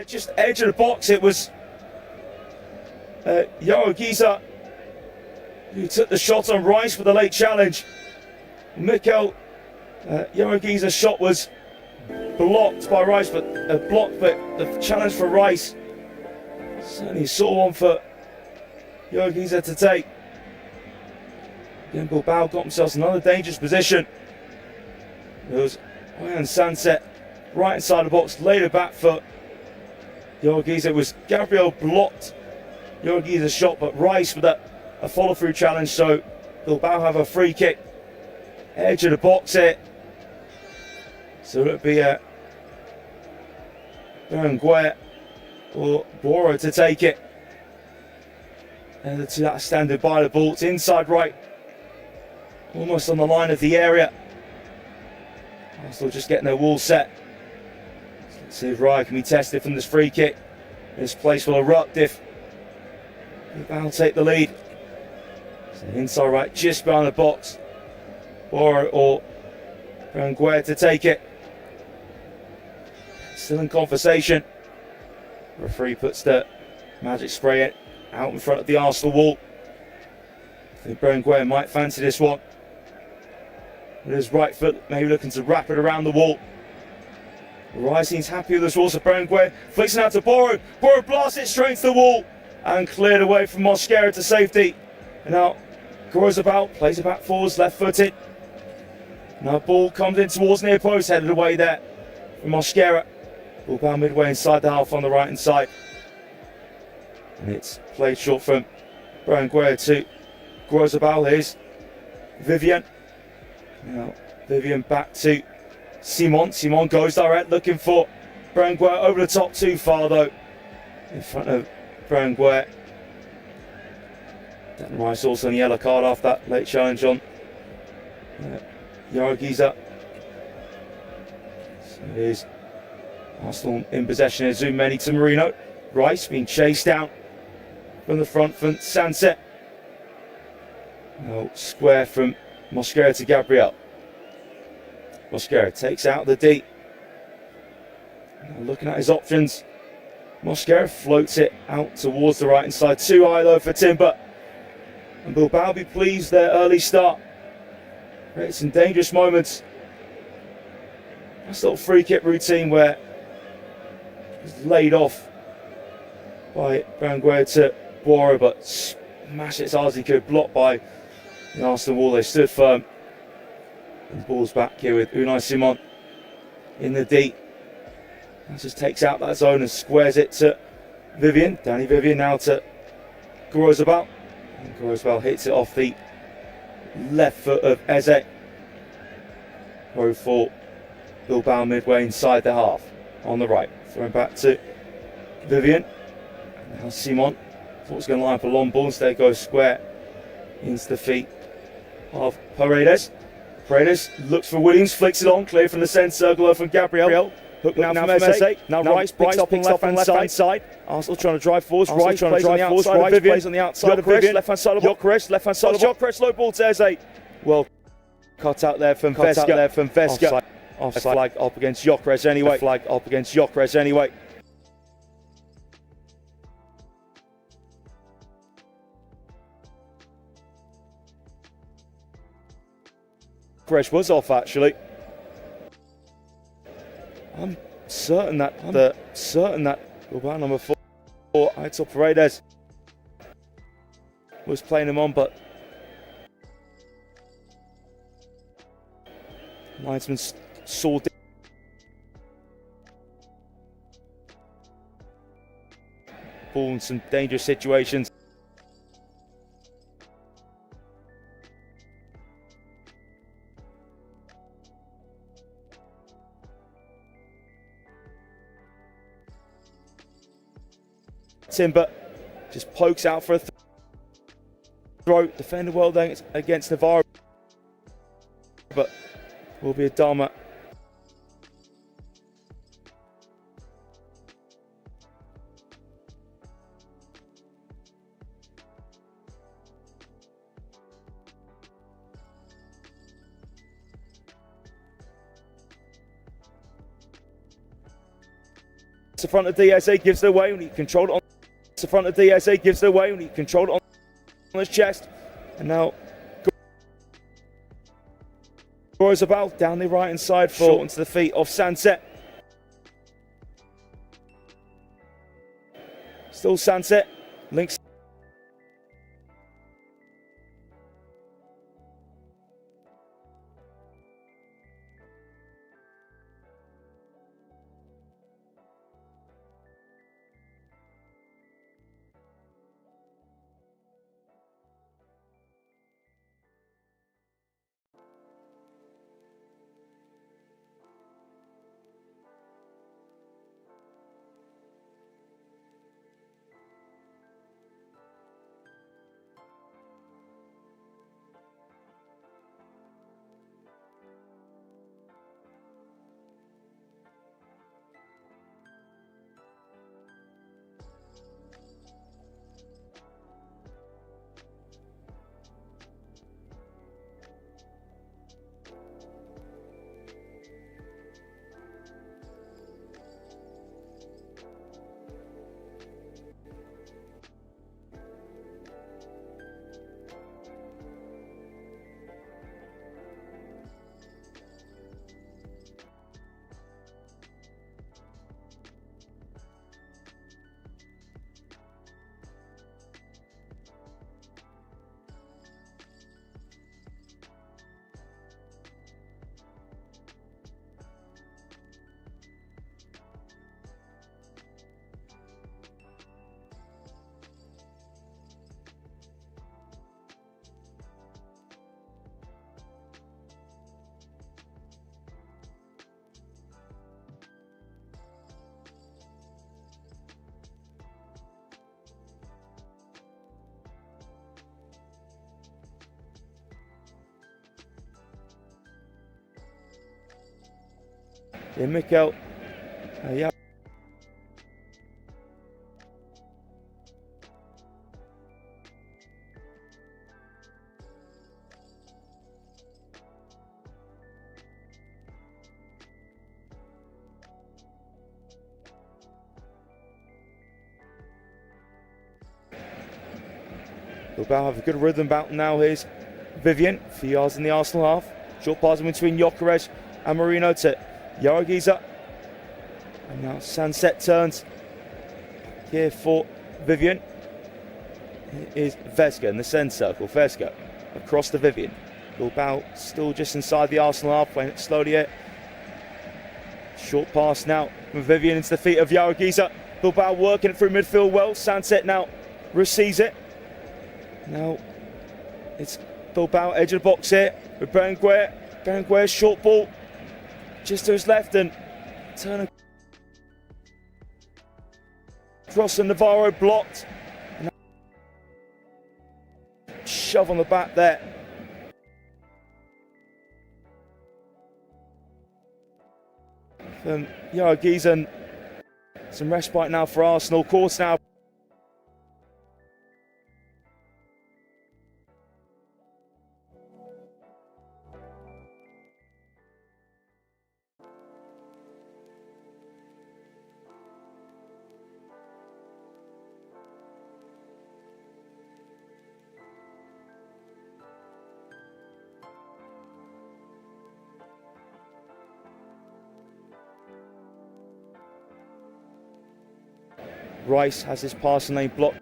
just edge of the box. It was Yorogiza who took the shot on Rice for the late challenge. Mikel Yorogiza's shot was blocked by Rice, but the challenge for Rice certainly saw one for Yorogiza to take. Again, Bilbao got themselves another dangerous position. There was Ian Sunset right inside the box, laid a back foot. Yorogiza, it was Gabriel blocked Yorogiza's shot, but Rice with a follow-through challenge, so Bilbao have a free kick. Edge of the box here. So it'll be Berenguer or Boro to take it. And the two that are standing by the ball. It's inside right. Almost on the line of the area. Arsenal just getting their wall set. So let's see if Raya can be tested from this free kick. This place will erupt if Bilbao take the lead. So inside right, just behind the box. Boro or Berenguer to take it. Still in conversation. Referee puts the magic spray out in front of the Arsenal wall. I think Berenguer might fancy this one. With his right foot, maybe looking to wrap it around the wall. Raya seems happy with this wall, so Berenguer flicks it out to Boro. Boro blasts it straight to the wall and cleared away from Mosquera to safety. And now grows about, plays it back forwards, left footed. Now ball comes in towards near post, headed away there from Mosquera. Ball bound midway inside the half on the right hand side. And it's played short from Berenguer to Grosabal. Here's Vivian. Now Vivian back to Simon. Simon goes direct, looking for Berenguer over the top, too far though. In front of Berenguer. Dan Rice also on the yellow card after that late challenge on Yorogiza. So here's Arsenal in possession. Here's Zoumeni to Marino. Rice being chased down from the front from Sunset. No square from Mosquera to Gabriel. Mosquera takes out the D. Now looking at his options. Mosquera floats it out towards the right hand side. Too high though for Timber. And Bilbao be pleased their early start. Created some dangerous moments. Nice little free kick routine where it was laid off by Berenguer to Boro, but smashed it as hard as he could, blocked by the Arsenal wall. They stood firm. And the ball's back here with Unai Simon in the D. That just takes out that zone and squares it to Vivian. Danny Vivian now to Grosabal. And Grosabal hits it off the left foot of Eze. Go for Bilbao midway inside the half on the right. Throwing back to Vivian. And now Simon. Thought it was going to line up a long ball. Instead goes square into the feet of Paredes. Paredes looks for Williams, flicks it on, clear from the centre circle from Gabriel. Hook now from Eze. Now Rice picks up on left-hand side. Arsenal trying to drive forwards. Rice trying to drive forwards. Rice plays on the outside of Vivian. Left-hand side of Gyökeres. Left-hand side of Gyökeres. Low ball to Eze. Well, cut out there from Vesga. Offside flag up against Gyökeres anyway. Flag up against Gyökeres anyway. Gyökeres was off actually. I'm certain that Bilbao number 4, Aitor Paredes, was playing him on, but linesman saw ball in some dangerous situations. Timber just pokes out for a throw. Defender well done against Navarro, but will be a Dharma. to front of Diaz, gives it away when he controlled it on to front of Diaz, gives it away when he controlled it on his chest. And now Gorozabal down the right hand side, short into the feet of Sunset. Still Sunset, links. Yeah, Mikel. Yeah. Bilbao have a good rhythm bout now. Here's Vivian, 3 yards in the Arsenal half. Short pass in between Gyökeres and Marino to Yaragiza. And now Sunset turns here for Vivian. It is Vesga in the centre circle. Vesga across to Vivian. Bilbao still just inside the Arsenal half, playing it slowly here. Short pass now from Vivian into the feet of Yaragiza. Bilbao working it through midfield well. Sunset now receives it. Now it's Bilbao edge of the box here with Berenguer. Berenguer's short ball just to his left and turn across, and Navarro blocked. And shove on the back there. From Yaragiza. Some respite now for Arsenal. Course now. Rice has his passing lane blocked.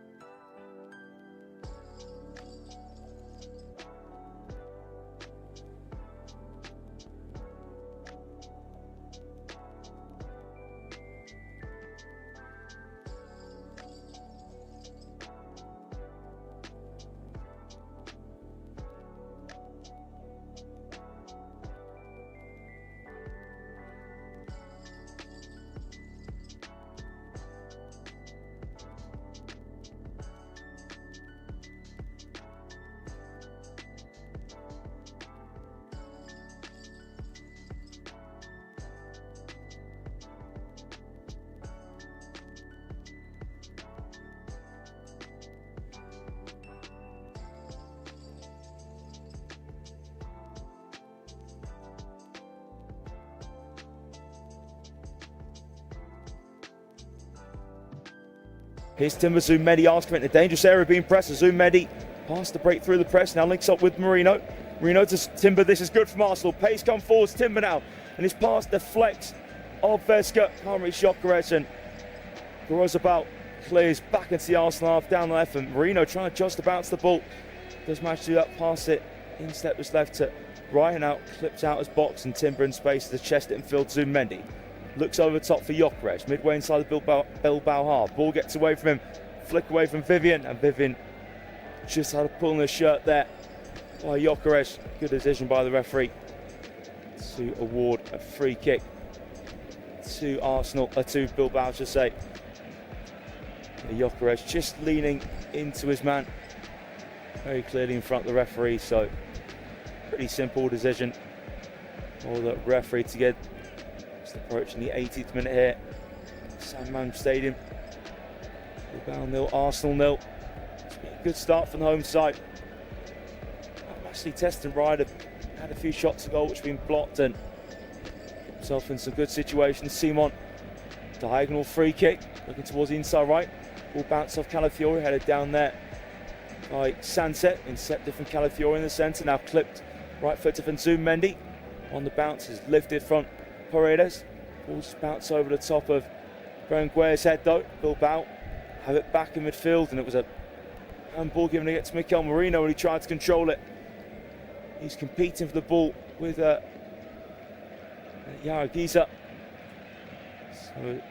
Here's Timber. Zumendi asking in a dangerous area being pressed. Zumendi past the break through the press. Now links up with Marino. Marino to Timber. This is good from Arsenal. Pace come forwards. Timber now. And his pass deflects of Vesca. Can't reach Gyökeres, and goes about. Clears back into the Arsenal half down the left. And Marino trying to just to bounce the ball. Does manage to do that. Pass it. Instep was left to Ryan out. Clips out his box. And Timber in space to the chest it infield. Zumendi looks over the top for Gyökeres. Midway inside the Bilbao half. Ball gets away from him. Flick away from Vivian. And Vivian just had a pull in the shirt there by Gyökeres. Good decision by the referee to award a free kick to Arsenal, to Bilbao, I should say. Gyökeres just leaning into his man very clearly in front of the referee, so pretty simple decision for the referee to get. Just approaching the 80th minute here. San Mamés Stadium. Bilbao 0, Arsenal 0. It's been a good start from the home side. Actually, testing Ryder had a few shots to goal which have been blocked and himself in some good situations. Simon, diagonal free kick, looking towards the inside right. Ball bounced off Calafiori, headed down there by Sanset, intercepted from Calafiori in the centre. Now clipped right footed from Zumendi. On the bounce is lifted from Paredes. Ball's bounced over the top of Berenguer's head though. Bilbao have it back in midfield, and it was a handball given to get to Mikel Merino when he tried to control it. He's competing for the ball with Yaragiza. So it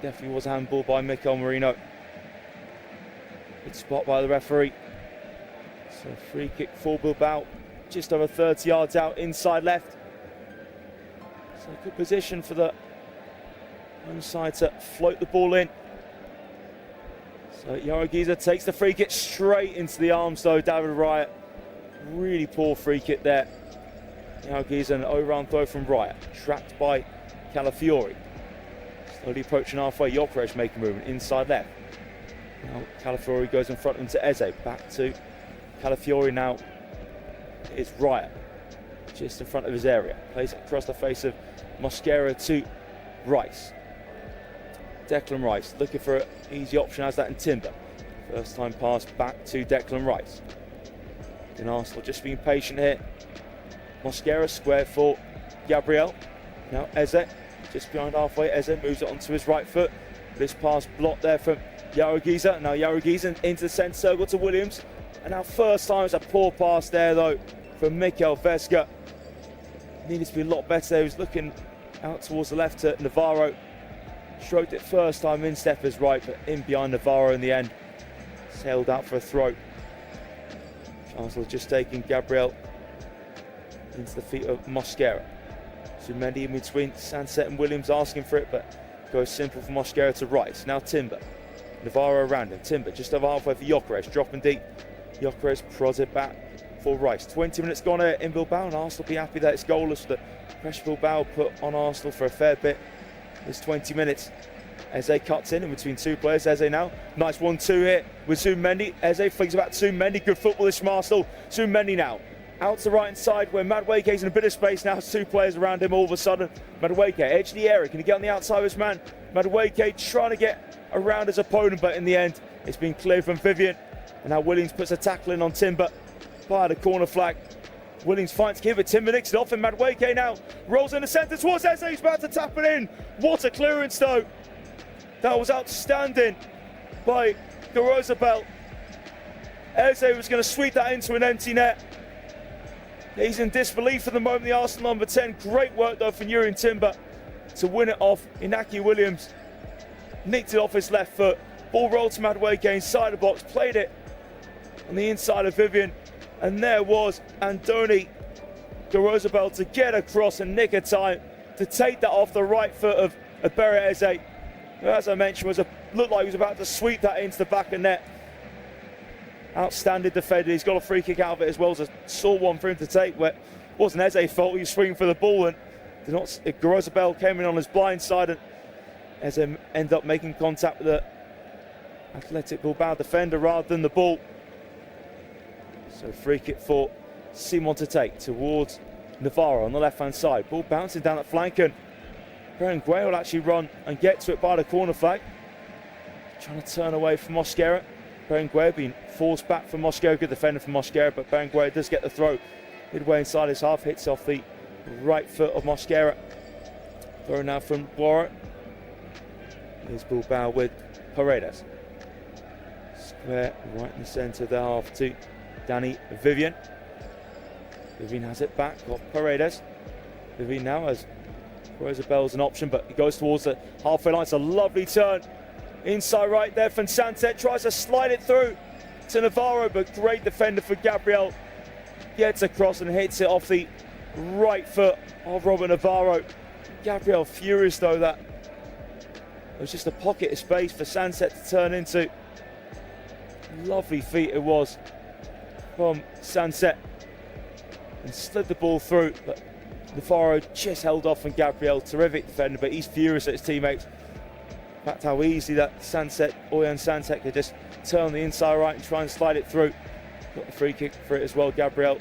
definitely was a handball by Mikel Merino. Good spot by the referee. So free kick for Bilbao, just over 30 yards out, inside left. So good position for the home side to float the ball in. So Yaragiza takes the free kick straight into the arms though, David Raya. Really poor free kick there. Yaragiza, an overround throw from Raya, trapped by Calafiori. Slowly approaching halfway, Gyökeres making movement inside left. Now Calafiori goes in front into Eze, back to Calafiori now. It's Raya, just in front of his area. Plays it across the face of Mosquera to Rice. Declan Rice looking for an easy option, has that in Timber. First time pass back to Declan Rice. And Arsenal just being patient here. Mosquera square for Gabriel. Now Eze, just behind halfway. Eze moves it onto his right foot. This pass blocked there from Yaragiza. Now Yaragiza into the centre circle to Williams. And now first time it's a poor pass there though from Mikel Vesca. Needed to be a lot better. He was looking out towards the left to Navarro. Stroked it first time, instep is right, but in behind Navarro in the end. Sailed out for a throw. Arsenal just taking Gabriel into the feet of Mosquera. Zumendi in between Sanset and Williams asking for it, but goes simple for Mosquera to Rice. Now Timber. Navarro around him. Timber just over halfway for Gyökeres, dropping deep. Gyökeres prods it back for Rice. 20 minutes gone in Bilbao, and Arsenal be happy that it's goalless. The pressure Bilbao put on Arsenal for a fair bit. It's 20 minutes. Eze cuts in between two players. Eze now. Nice 1-2 here with Zumendi. Eze thinks about Zumendi. Good football this from Arsenal. Zumendi now. Out to the right hand side where Madueke's in a bit of space now. Two players around him all of a sudden. Madueke, edge of the area. Can he get on the outside of his man? Madueke trying to get around his opponent, but in the end, it's been cleared from Vivian. And now Williams puts a tackle in on Timber by the corner flag. Williams fights to give it. Timber nicks it off, and Madueke now rolls in the centre towards Eze. He's about to tap it in. What a clearance though. That was outstanding by Garozabel. Eze was going to sweep that into an empty net. He's in disbelief at the moment, the Arsenal number 10. Great work though from Jurrien Timber to win it off. Inaki Williams nicked it off his left foot. Ball rolled to Madueke inside the box, played it on the inside of Vivian. And there was Andoni Garozabel to get across and nick a time to take that off the right foot of Ebere Eze, who, as I mentioned, looked like he was about to sweep that into the back of net. Outstanding defender. He's got a free kick out of it as well as a sore one for him to take. Where it wasn't Eze's fault. He was swinging for the ball, and Garozabel came in on his blind side, and Eze ended up making contact with the Athletic Bilbao defender rather than the ball. So free kick for Simon to take towards Navarro on the left-hand side. Ball bouncing down that flank, and Berenguer will actually run and get to it by the corner flag. trying to turn away from Mosquera. Berenguer being forced back from Mosquera. Good defender from Mosquera, but Berenguer does get the throw. Midway inside his half, hits off the right foot of Mosquera. Throw now from Borat. Here's Bilbao with Paredes. Square right in the centre of the half to Danny Vivian. Vivian has it back, got Paredes. Vivian now has Rosabel's an option, but he goes towards the halfway line. It's a lovely turn. Inside right there from Santet, tries to slide it through to Navarro, but great defender for Gabriel. Gets across and hits it off the right foot of Robert Navarro. Gabriel furious though that it was just a pocket of space for Santet to turn into. Lovely feat it was from Santet and slid the ball through, but Navarro just held off on Gabriel. Terrific defender, but he's furious at his teammates. In fact, how easy that Oyan Santet could just turn the inside right and try and slide it through. Got the free kick for it as well, Gabriel,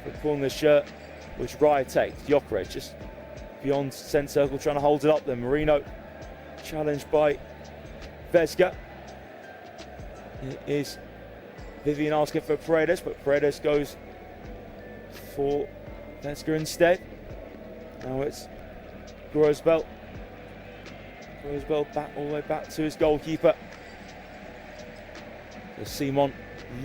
for pulling the shirt, which Raya takes. Gyökeres just beyond centre circle, trying to hold it up. Then Marino challenged by Vesga. It is Vivian asking for Paredes, but Paredes goes for Vesga instead. Now it's Grosbel. Grosbel back all the way back to his goalkeeper. As Simon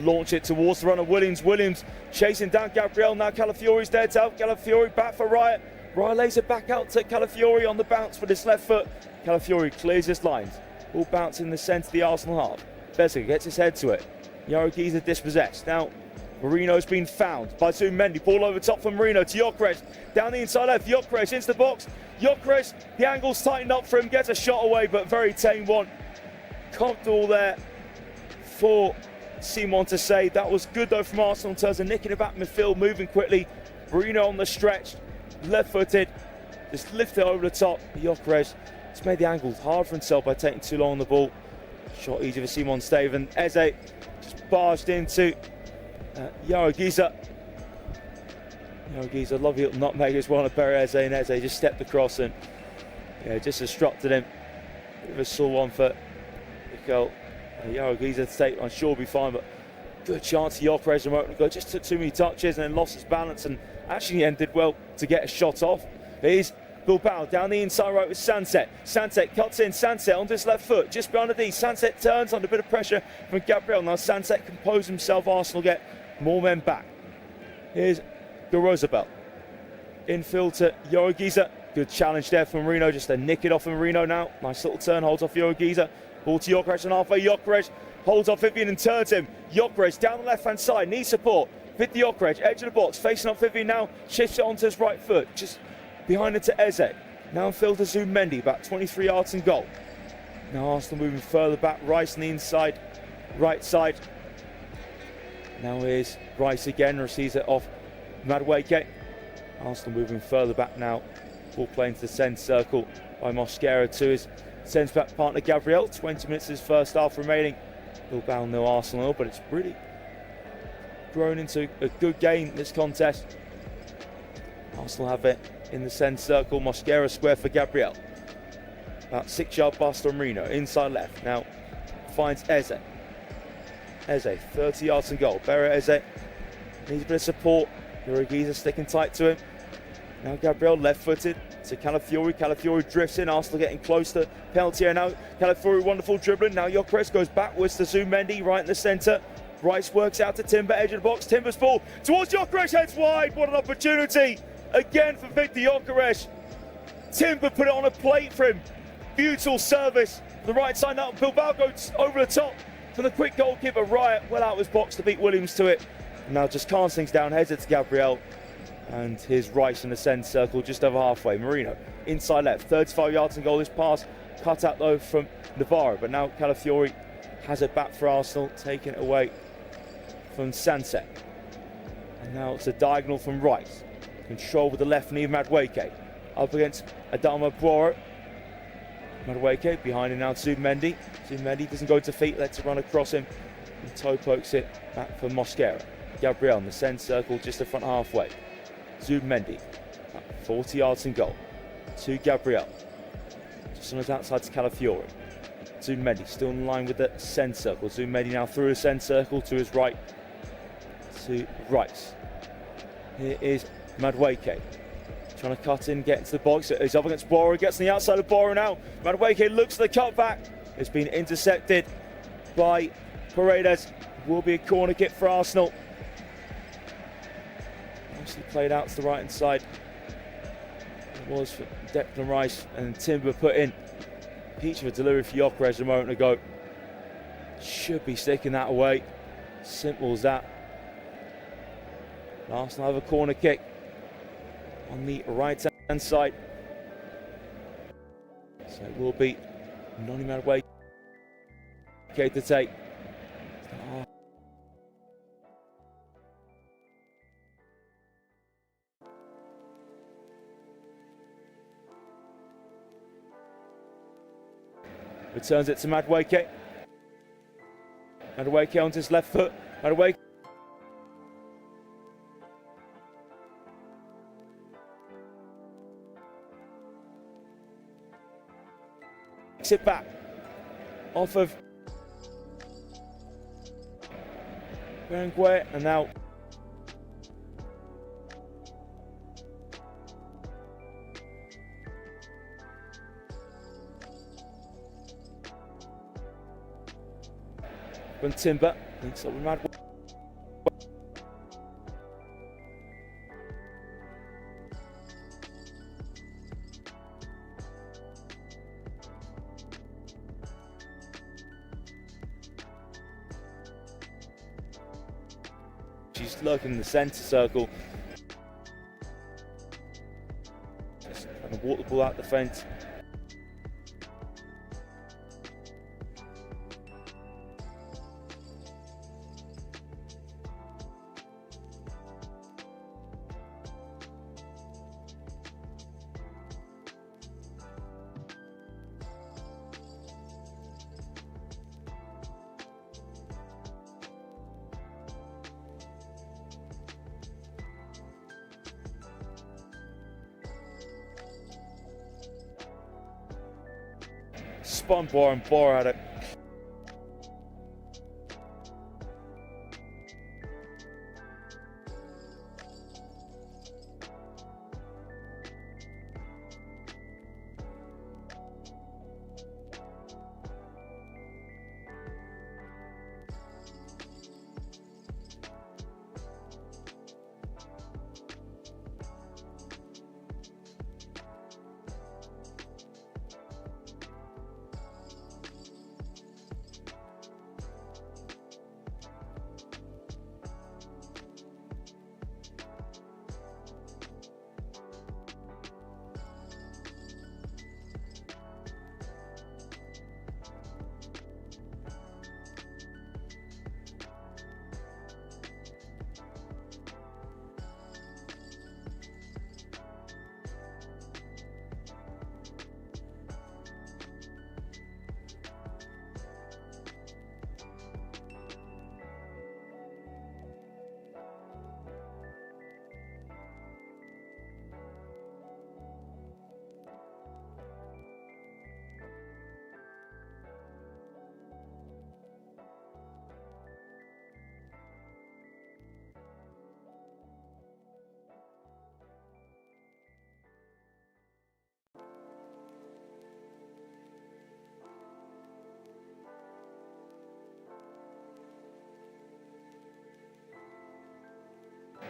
launch it towards the runner Williams. Williams chasing down Gabriel. Now Calafiori's there to help. Calafiori back for Raya. Raya lays it back out to Calafiori on the bounce with his left foot. Calafiori clears his lines. Ball bounce in the centre of the Arsenal half. Vesga gets his head to it. Yaragiza dispossessed. Now Marino's been found by Zumendi. Ball over top from Marino to Gyökeres. Down the inside left. Gyökeres into the box. Gyökeres, the angle's tightened up for him. Gets a shot away, but very tame one. Comfortable there for Simon to say. That was good though from Arsenal in terms of nicking it back midfield, moving quickly. Marino on the stretch, left-footed, just lift it over the top. Gyökeres just made the angle hard for himself by taking too long on the ball. Shot easy for Simon Stave, and Eze just barged into Yaragiza. Yaragiza, lovely little nutmeg as well to bury Eze, and Eze just stepped across and just obstructed him. Bit of a sore one for Mikel Yaragiza to take. I'm sure will be fine, but good chance for Gyökeres a moment ago. Just took too many touches and then lost his balance, and actually ended well to get a shot off. Here's Bilbao down the inside right with Santet. Santet cuts in. Santet onto his left foot, just behind the D. Santet turns under a bit of pressure from Gabriel. Now Santet composes himself. Arsenal get more men back. Here's Rosabel. Infield to Yaragiza. Good challenge there from Marino, just to nick it off of Marino now. Nice little turn, holds off Yaragiza. Ball to Gyökeres on halfway. Gyökeres holds off Vivian and turns him. Gyökeres down the left hand side, needs support. With Gyökeres, edge of the box, facing up Vivian now, shifts it onto his right foot, just behind it to Eze. Now field to Zumendi, about 23 yards in goal. Now Arsenal moving further back. Rice on the inside, right side. Now here's Rice again, receives it off Madueke. Arsenal moving further back now. Ball playing to the centre circle by Mosquera to his centre-back partner Gabriel. 20 minutes of his first half remaining. Bilbao 0, Arsenal 0, but it's really grown into a good game, this contest. Arsenal have it in the centre circle. Mosquera square for Gabriel. About 6-yard bust on Marino, inside left. Now finds Eze. Eze, 30 yards in goal. Berra Eze needs a bit of support. Yaragiza sticking tight to him. Now Gabriel left-footed to Calafiori. Calafiori drifts in. Arsenal getting close to penalty area now. Calafiori, wonderful dribbling. Now Gyökeres goes backwards to Zumendi, right in the centre. Rice works out to Timber, edge of the box. Timber's ball towards Gyökeres, heads wide. What an opportunity again for Victor Gyökeres. Timber put it on a plate for him. Beautiful service. The right side now. Bilbao goes over the top from the quick goalkeeper Raya. Well out of his box to beat Williams to it. And now just calms things down, heads it to Gabriel. And here's Rice in the centre circle, just over halfway. Marino, inside left, 35 yards in goal. This pass cut out though from Navarro, but now Calafiori has it back for Arsenal, taking it away from Santet. And now it's a diagonal from Rice. Control with the left knee of Madueke. Up against Adama Boro. Madueke behind him now to Zumendi. Zumendi doesn't go to feet, lets it run across him. And toe pokes it back for Mosquera. Gabriel in the centre circle, just the front halfway. Zumendi, 40 yards in goal. To Gabriel. Just on his outside to Calafiori. Zumedi still in line with the centre circle. Zumedi now through the centre circle to his right, to Rice. Here is Madueke trying to cut in, get into the box. He's up against Boro, gets on the outside of Boro now. Madueke looks for the cutback. It's been intercepted by Paredes. Will be a corner kick for Arsenal. Nicely played out to the right hand side. It was for Declan Rice, and Timber put in. Peach of a delivery for Gyökeres a moment ago. Should be sticking that away. Simple as that. Arsenal have a corner kick on the right hand side. So it will be Noni Madueke to take. Returns it to Madueke. Madueke onto his left foot. Madueke. Takes it back. Off of Berenguer, and now when Timber links up with Madueke. She's lurking in the centre circle. Just trying to walk the ball out the fence. Spun Boro, and Boro had it.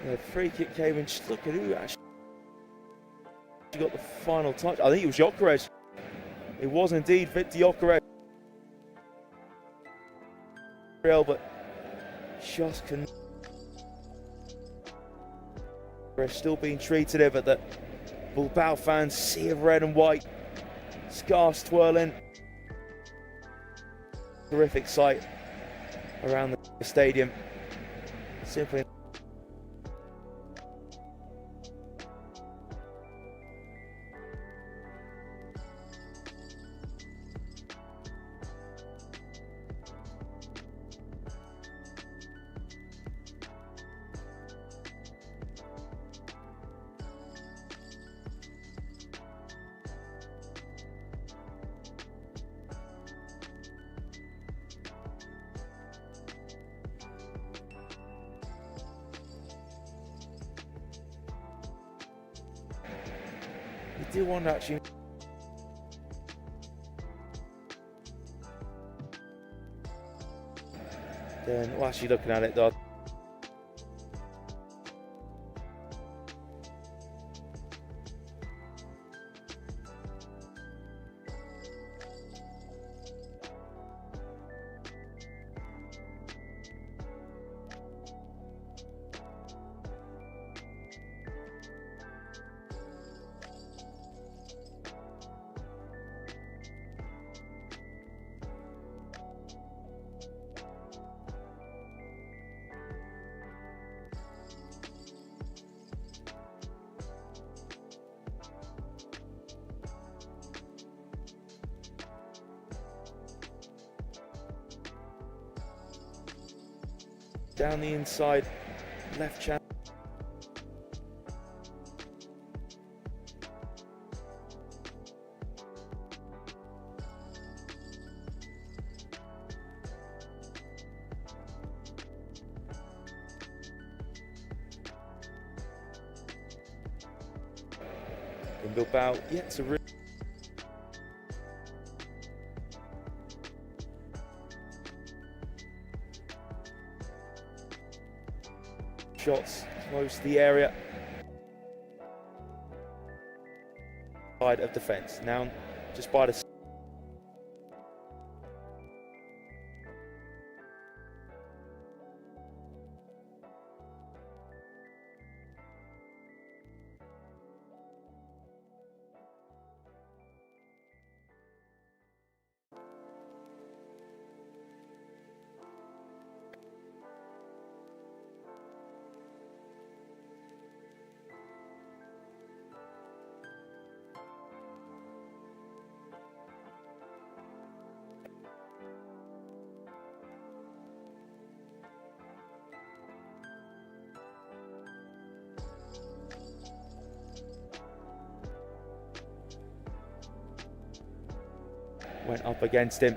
The free kick came in. Just look at who actually got the final touch. I think it was Gyökeres. It was indeed Victor Gyökeres. But just can. We're still being treated here, but the Bilbao fans, sea of red and white, scarves twirling. Terrific sight around the stadium. Simply. do wonder actually. Then, well, actually looking at it though. Down the inside, left channel. In Bilbao, yet to shots close to the area. Side of defence. Now just by the went up against him.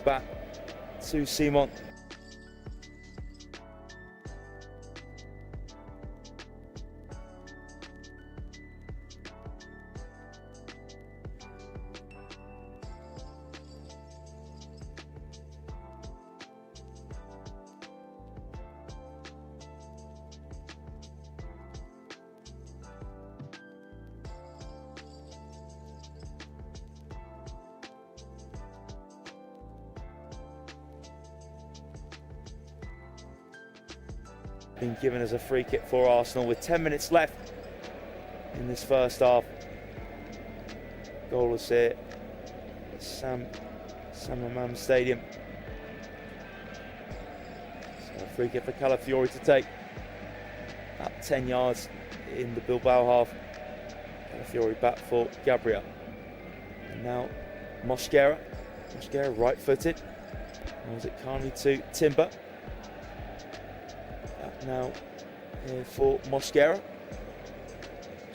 Back to Simon. Been given as a free kick for Arsenal with 10 minutes left in this first half. Goalless here at San Mamés Stadium. So a free kick for Calafiori to take. About 10 yards in the Bilbao half. Calafiori back for Gabriel. And now Mosquera. Mosquera right-footed. Moves it calmly to Timber. Now here for Mosquera,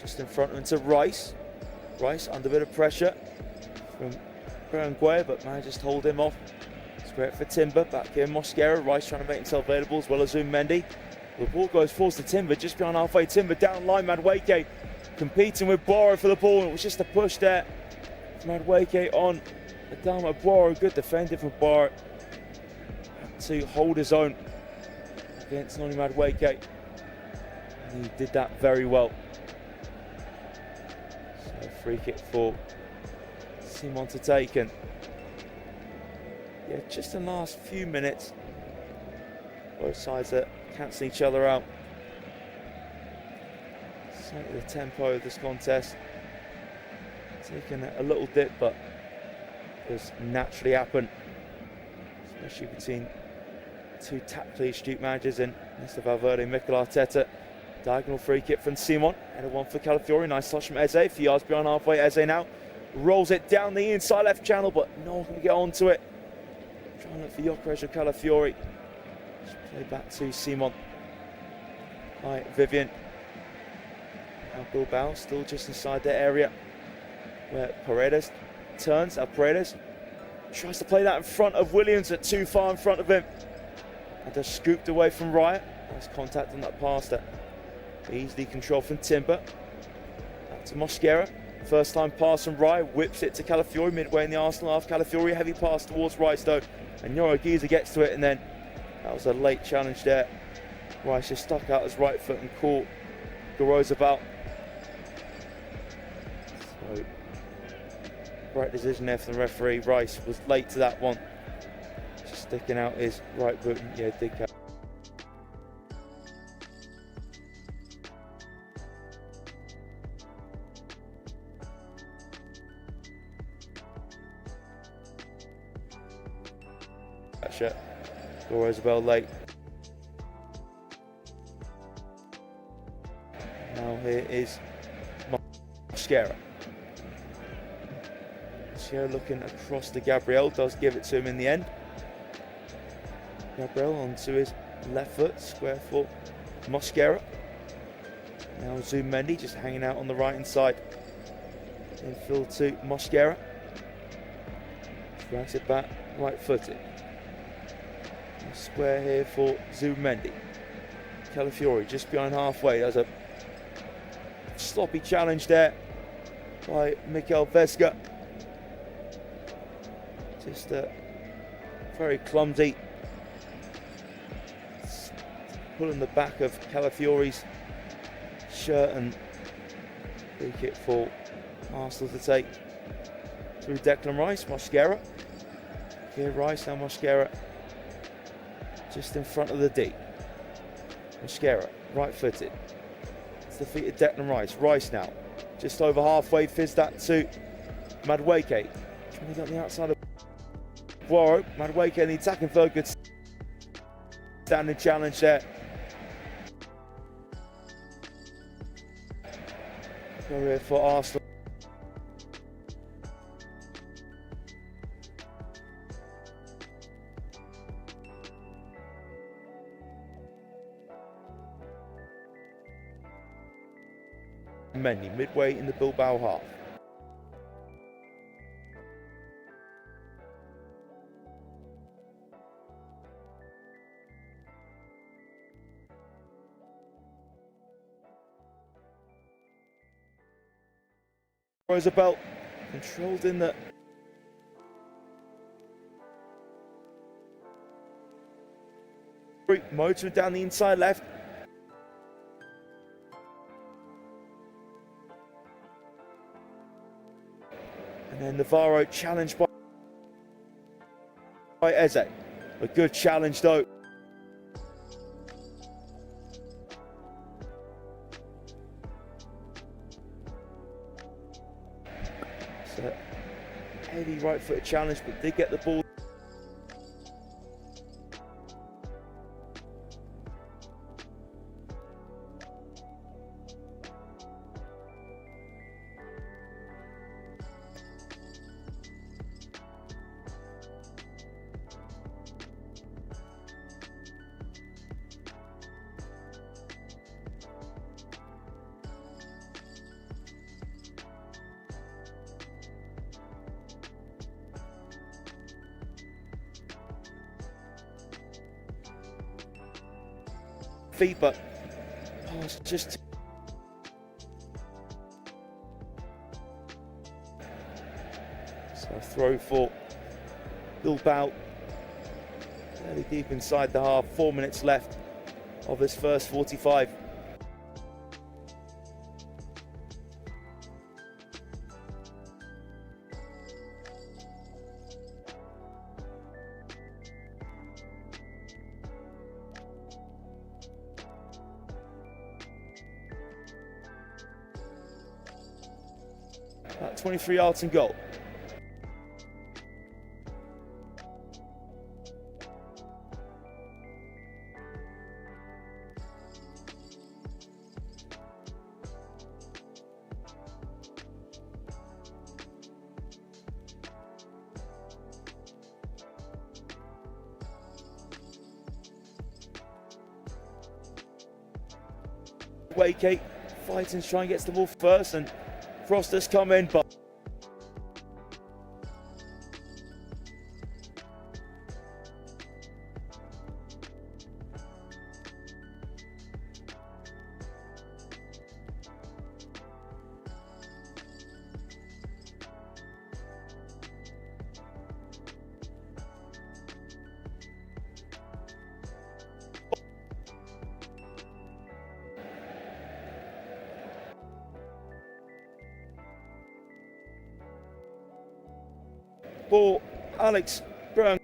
just in front of him to Rice. Rice under a bit of pressure from Berenguer, but manages to hold him off. It's great for Timber, back here Mosquera. Rice trying to make himself available as well as Mendy. The ball goes forwards to Timber, just behind halfway. Timber down line, Madueke competing with Boro for the ball. It was just a push there. Madueke on Adama Boro, good defending for Boro to hold his own against Noni Madueke. And he did that very well. So free kick for Simon to take, and yeah, just in the last few minutes, both sides are cancelling each other out. Certainly the tempo of this contest taking a little dip, but does naturally happen, especially between two tactically astute managers in Mr. Valverde and Mikel Arteta. Diagonal free kick from Simon. Header one for Calafiori. Nice touch from Eze. A few yards beyond halfway. Eze now rolls it down the inside left channel, but no one can get onto it. Trying to look for Gyökeres or Calafiori. Play back to Simon. Right, Vivian. Now Bilbao still just inside their area where Paredes turns. Now Paredes tries to play that in front of Williams, but too far in front of him. And just scooped away from Riot. Nice contact on that pass there. Easily controlled from Timber. Back to Mosquera. First time pass from Riot. Whips it to Calafiori midway in the Arsenal half. Calafiori heavy pass towards Rice though. And Giza gets to it, and then that was a late challenge there. Rice just stuck out his right foot and caught Garoz about. So, right decision there from the referee. Rice was late to that one. Just sticking out his right foot. Yeah, did catch. Or Isabel late. Now here is Mosquera. Mosquera looking across to Gabriel, does give it to him in the end. Gabriel onto his left foot, square for Mosquera. Now Zumendi just hanging out on the right hand side. Infield to Mosquera. Drags it back, right footed. Square here for Zumendi. Calafiori just behind halfway. There's a sloppy challenge there by Mikel Vesga. Just very clumsy. Pulling the back of Calafiori's shirt, and free kick for Arsenal to take through Declan Rice. Mosquera. Here Rice, now Mosquera. Just in front of the D. Mosquera, right footed. It's defeated Declan Rice. Rice now, just over halfway, fizzed that to Madueke. Trying to get on the outside of Boiro. Madueke in the attacking third, good standing challenge there. Career for Arsenal. Mendy midway in the Bilbao half. Roosevelt controlled in the motor down the inside left. And then Navarro challenged by Eze. A good challenge though. It's a heavy right-footed challenge, but did get the ball. Feet, but pass just so throw for Bilbao, fairly deep inside the half. 4 minutes left of this first 45. About 23 yards and goal. Madueke fighting to try and gets the ball first, and Froster's come in, but ball, Alex Brown.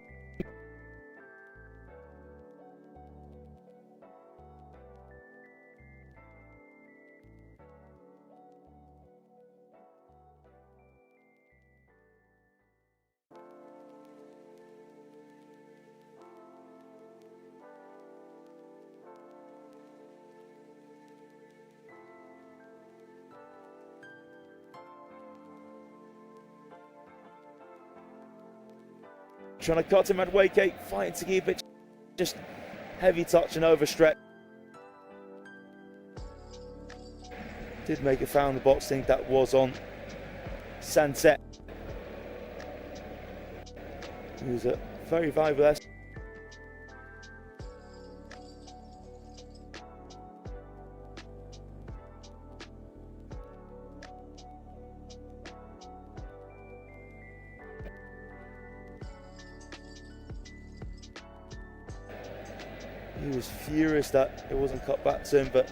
Trying to cut him, Madueke fighting to keep it, just heavy touch and overstretch. Did make a foul in the box, I think that was on Sunset. He was a very valuable asset. He was furious that it wasn't cut back to him, but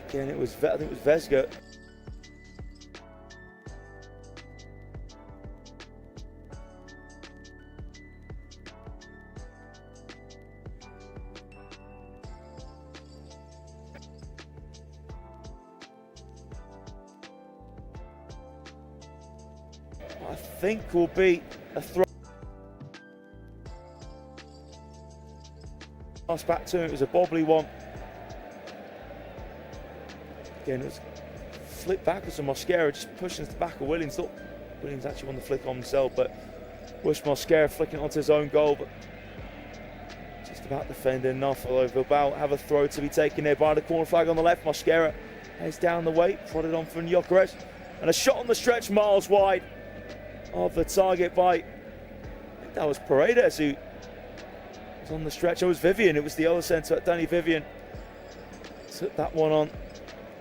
again, I think it was Vesga. I think will be a throw. Pass back to him, it was a bobbly one. Again, it was flipped backwards from Mosquera, just pushing the back of Williams. Thought Williams actually won the flick on himself, but Bush Mosquera flicking onto his own goal, but just about defending enough. Although Bilbao have a throw to be taken there by the corner flag on the left. Mosquera heads down the weight, prodded on from Gyökeres, and a shot on the stretch miles wide of the target by, I think that was Paredes who was on the stretch. It was Vivian, it was the other centre, Danny Vivian. Took that one on,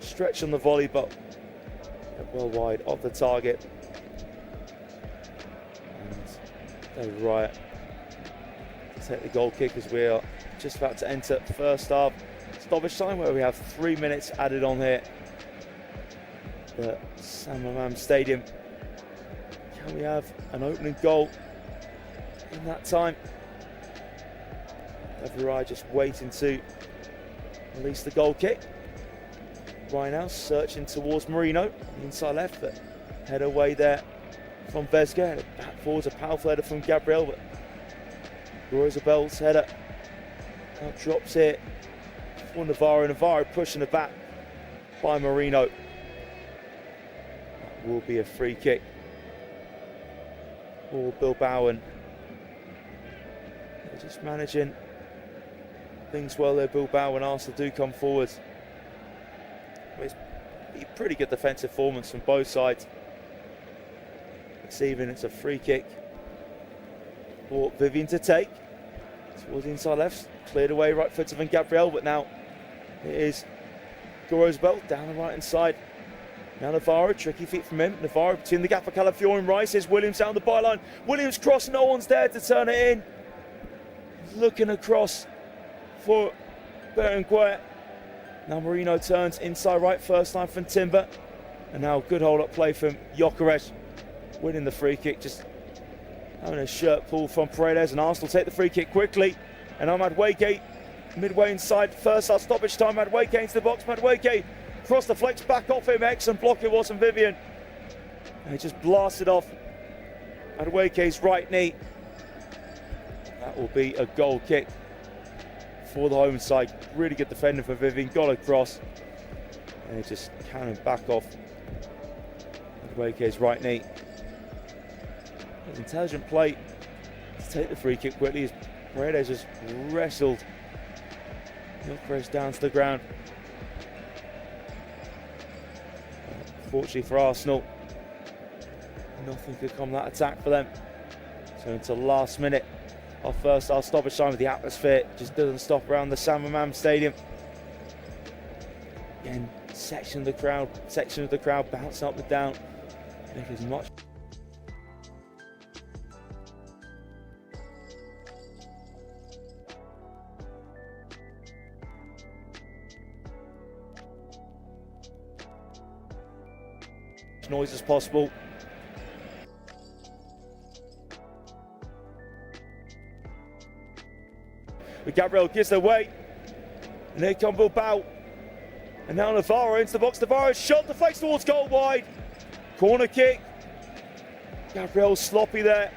stretch on the volley, but well wide of the target. And they're right to take the goal kick as we are just about to enter the first half stoppage time, where we have 3 minutes added on here. The San Mamés Stadium. Can we have an opening goal in that time? Everai just waiting to release the goal kick. Right now, searching towards Marino, the inside left, but head away there from Vesga. Back forwards, a powerful header from Gabriel, but Rosabel's header now drops here for Navarro. Navarro pushing the back by Marino. That will be a free kick for Bilbao, and they're just managing things well there, Bilbao, when Arsenal do come forward. It's a pretty good defensive performance from both sides. This evening it's a free kick for Vivian to take towards the inside left, cleared away right foot of Gabriel, but now it is Gorosbel down the right hand side. Now Navarro, tricky feet from him. Navarro between the gap for Calafiore and Rice. Here's Williams down the byline. Williams cross, no one's there to turn it in. Looking across for Berenguer. Now Marino turns inside right, first line from Timber. And now good hold up play from Gyökeres, winning the free kick, just having a shirt pull from Paredes, and Arsenal take the free kick quickly. And now Madueke midway inside, first half stoppage time. Madueke into the box, Madueke cross the flex back off him, excellent block it was from Vivian. And he just blasted off Madueke's right knee. That will be a goal kick for the home side. Really good defending for Vivian, got across, and he just cannoned back off Madueke's right knee. Intelligent play to take the free kick quickly as Paredes just wrestled Milk down to the ground. Fortunately for Arsenal, nothing could come that attack for them. So until last minute, our first half stoppage time, with the atmosphere just doesn't stop around the San Mamés Stadium. Again, section of the crowd bouncing up and down, make as much noise as possible. But Gabriel gives their way, and here comes Bilbao. And now Navarro into the box. Navarro shot, deflects towards goal wide. Corner kick. Gabriel sloppy there.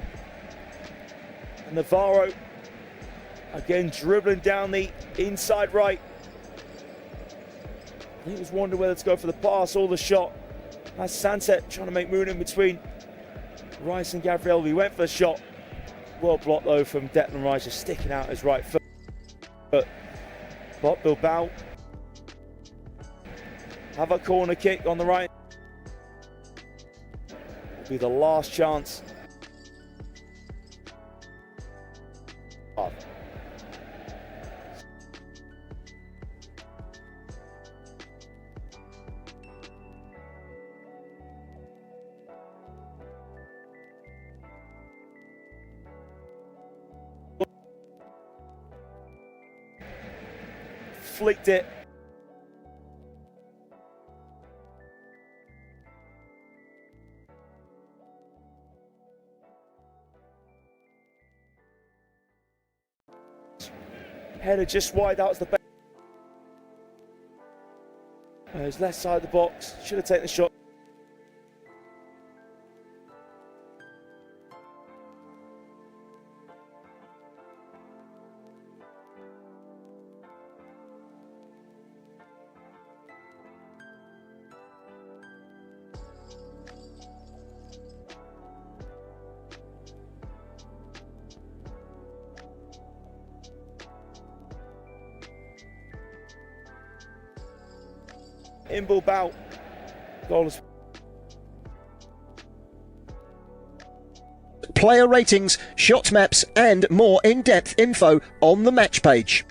And Navarro again dribbling down the inside right. I think he was wondering whether to go for the pass or the shot. That's Sanset trying to make movement in between Rice and Gabriel. He went for the shot. Well blocked though from Declan Rice, just sticking out his right foot. But Bilbao have a corner kick on the right. It'll be the last chance. Flicked it. Header just wide, that was the best. His left side of the box, should have taken the shot. In Bilbao, goalless. Player ratings, shot maps and more in-depth info on the match page.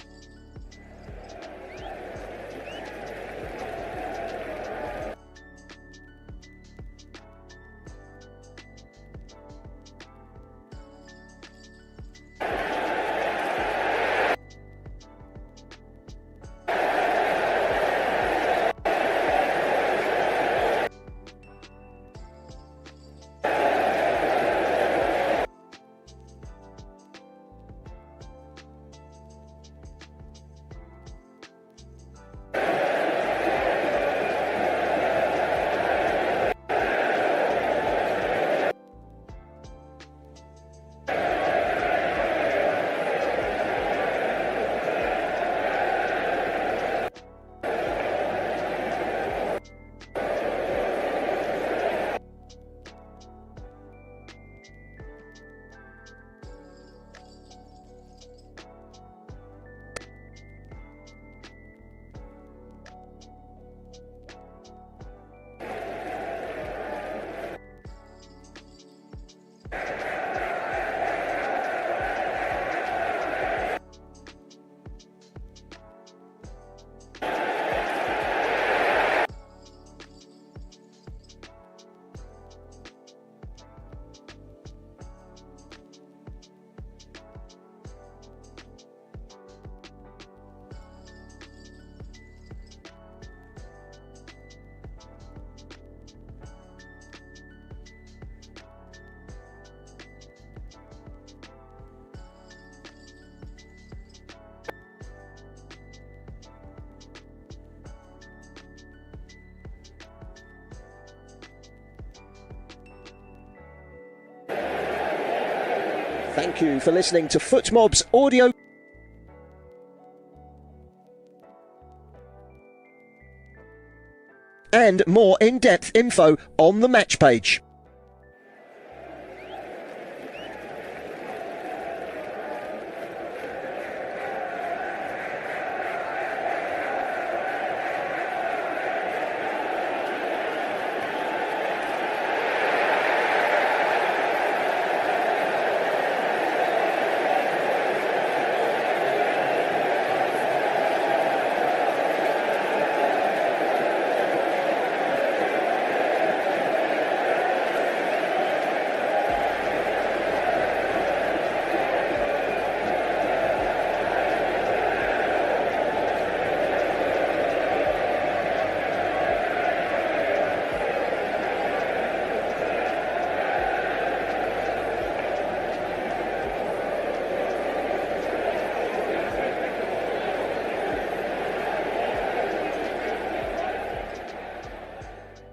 Thank you for listening to FootMob's audio and more in-depth info on the match page.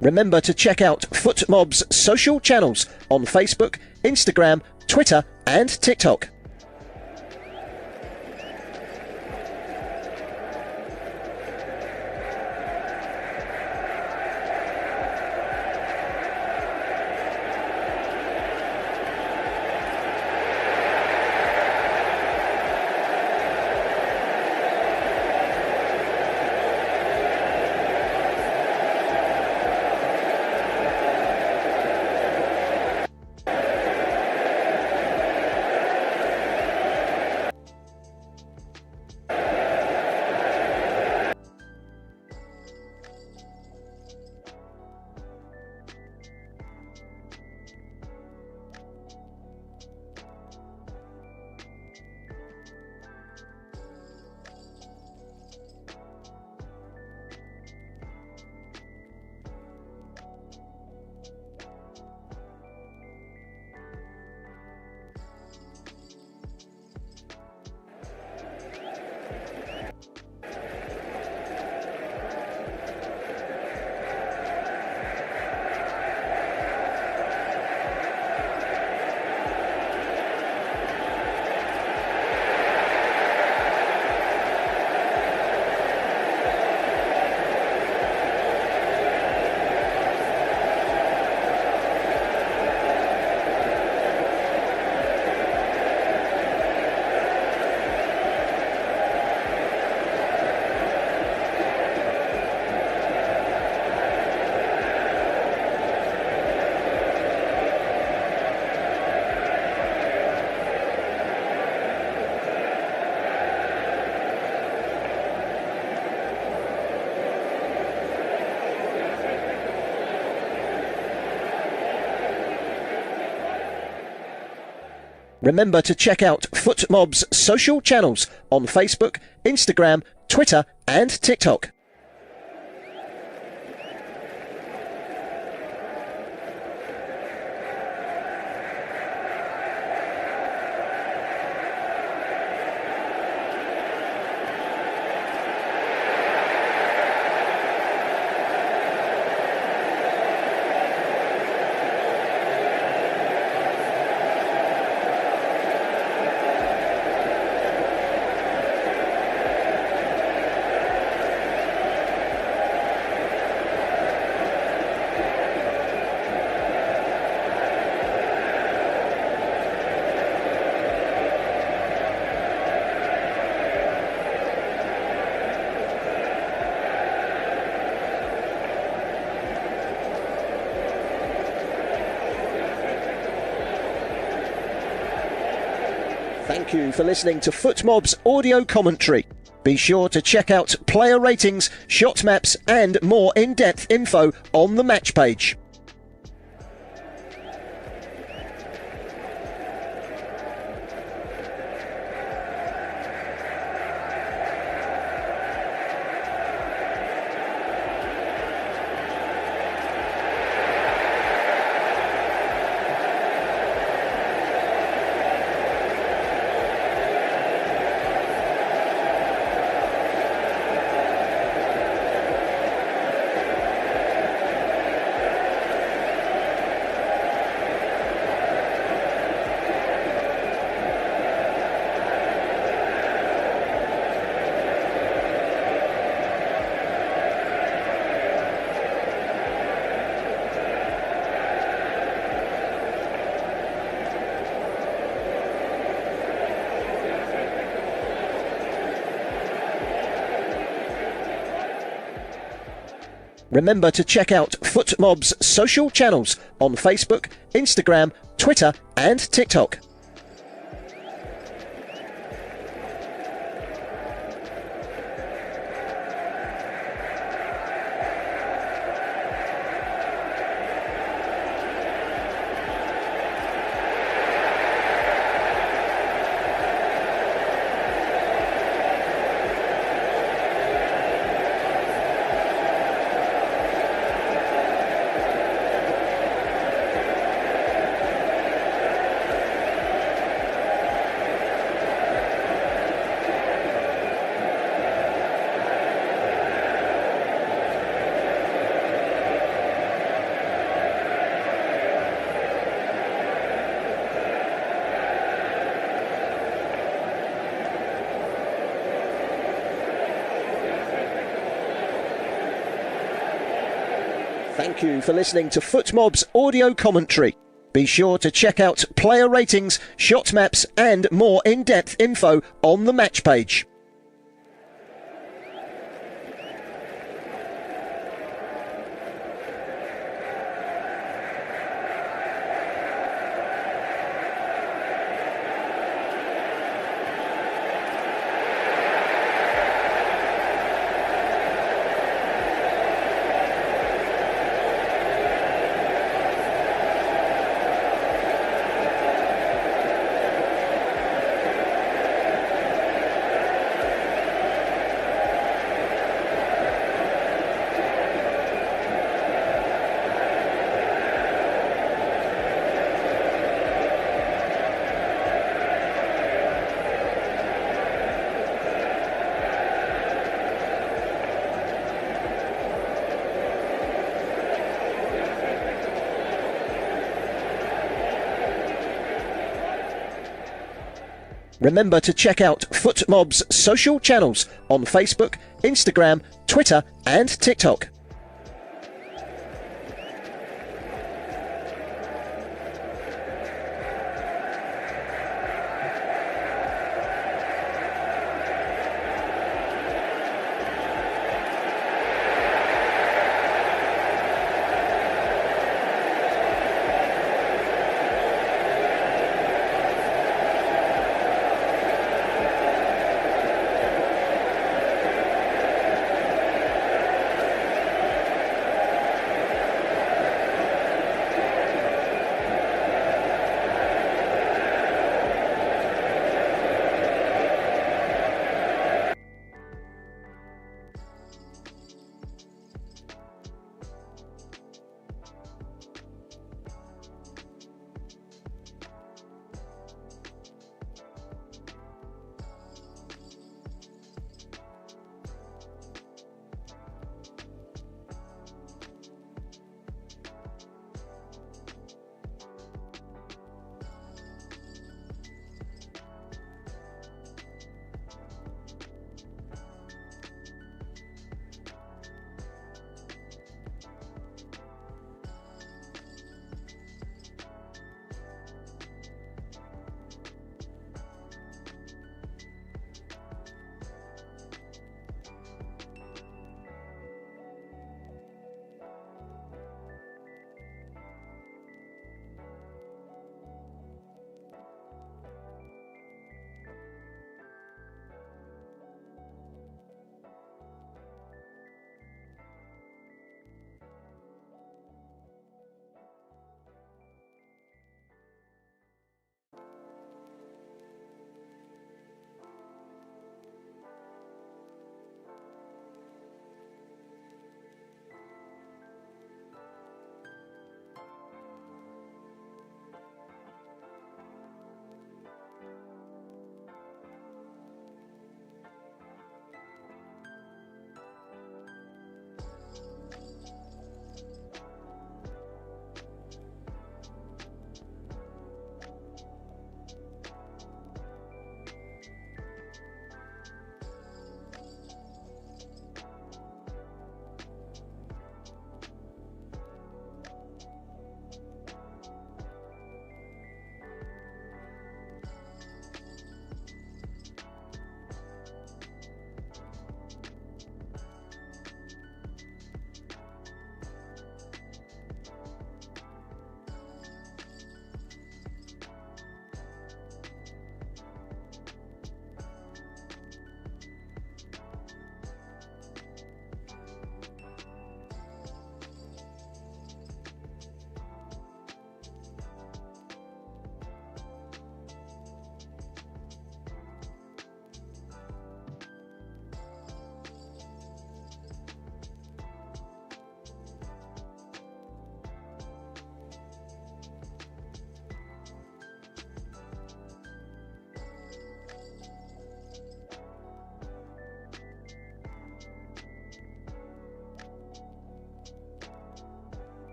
Remember to check out FootMob's social channels on Facebook, Instagram, Twitter and TikTok. Remember to check out FootMob's social channels on Facebook, Instagram, Twitter and TikTok. Thank you for listening to FootMob's audio commentary. Be sure to check out player ratings, shot maps and more in-depth info on the match page. Remember to check out FootMob's social channels on Facebook, Instagram, Twitter and TikTok. Thank you for listening to FootMob's audio commentary. Be sure to check out player ratings, shot maps and more in-depth info on the match page. Remember to check out FootMob's social channels on Facebook, Instagram, Twitter and TikTok.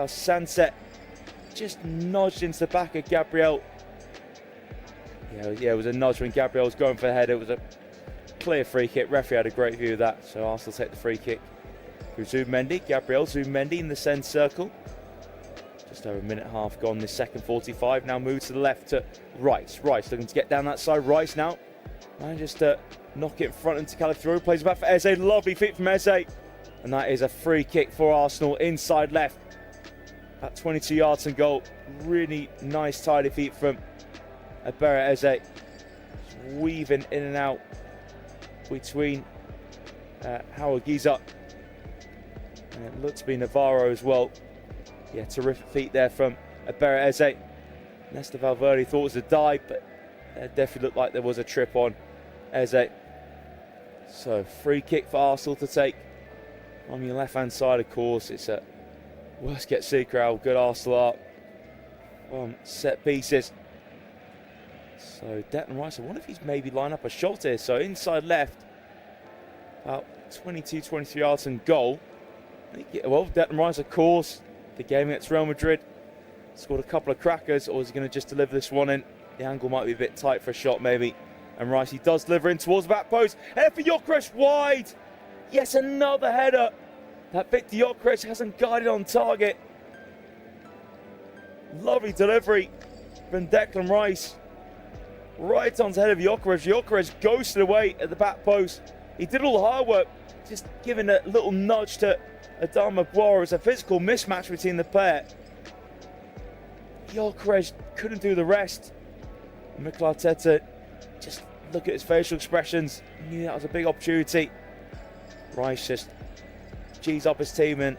Sunset just nudged into the back of Gabriel. Yeah, it was a nudge when Gabriel was going for the header. It was a clear free kick. Referee had a great view of that, so Arsenal take the free kick through Zubimendi. Gabriel Zubimendi in the centre circle. Just over a minute and a half gone this second 45. Now moves to the left to Rice. Rice looking to get down that side. Rice now manages to knock it in front into Calafiori. Plays it back for Eze. Lovely feet from Eze. And that is a free kick for Arsenal inside left. At 22 yards and goal. Really nice tidy feet from Abera Eze. Weaving in and out between Howard Giza. And it looked to be Navarro as well. Yeah, terrific feet there from Abera Eze. Nesta Valverde thought it was a dive, but it definitely looked like there was a trip on Eze. So free kick for Arsenal to take on your left hand side. Of course, it's a worst get secret how good Arsenal are on set pieces. So Declan Rice, I wonder if he's maybe line up a shot here. So inside left, about 22-23 yards and goal. Well, Declan Rice, of course, the game against Real Madrid, scored a couple of crackers, or is he going to just deliver this one in? The angle might be a bit tight for a shot maybe. And Rice, he does deliver in towards the back post. Header for Gyökeres, wide. Yes, another header. That Victor Gyökeres hasn't guided on target. Lovely delivery from Declan Rice. Right onto the head of Gyökeres. Gyökeres ghosted away at the back post. He did all the hard work, just giving a little nudge to Adama Boara. It's a physical mismatch between the pair. Gyökeres couldn't do the rest. Mikel Arteta, just look at his facial expressions. He knew that was a big opportunity. Rice just G's up his team and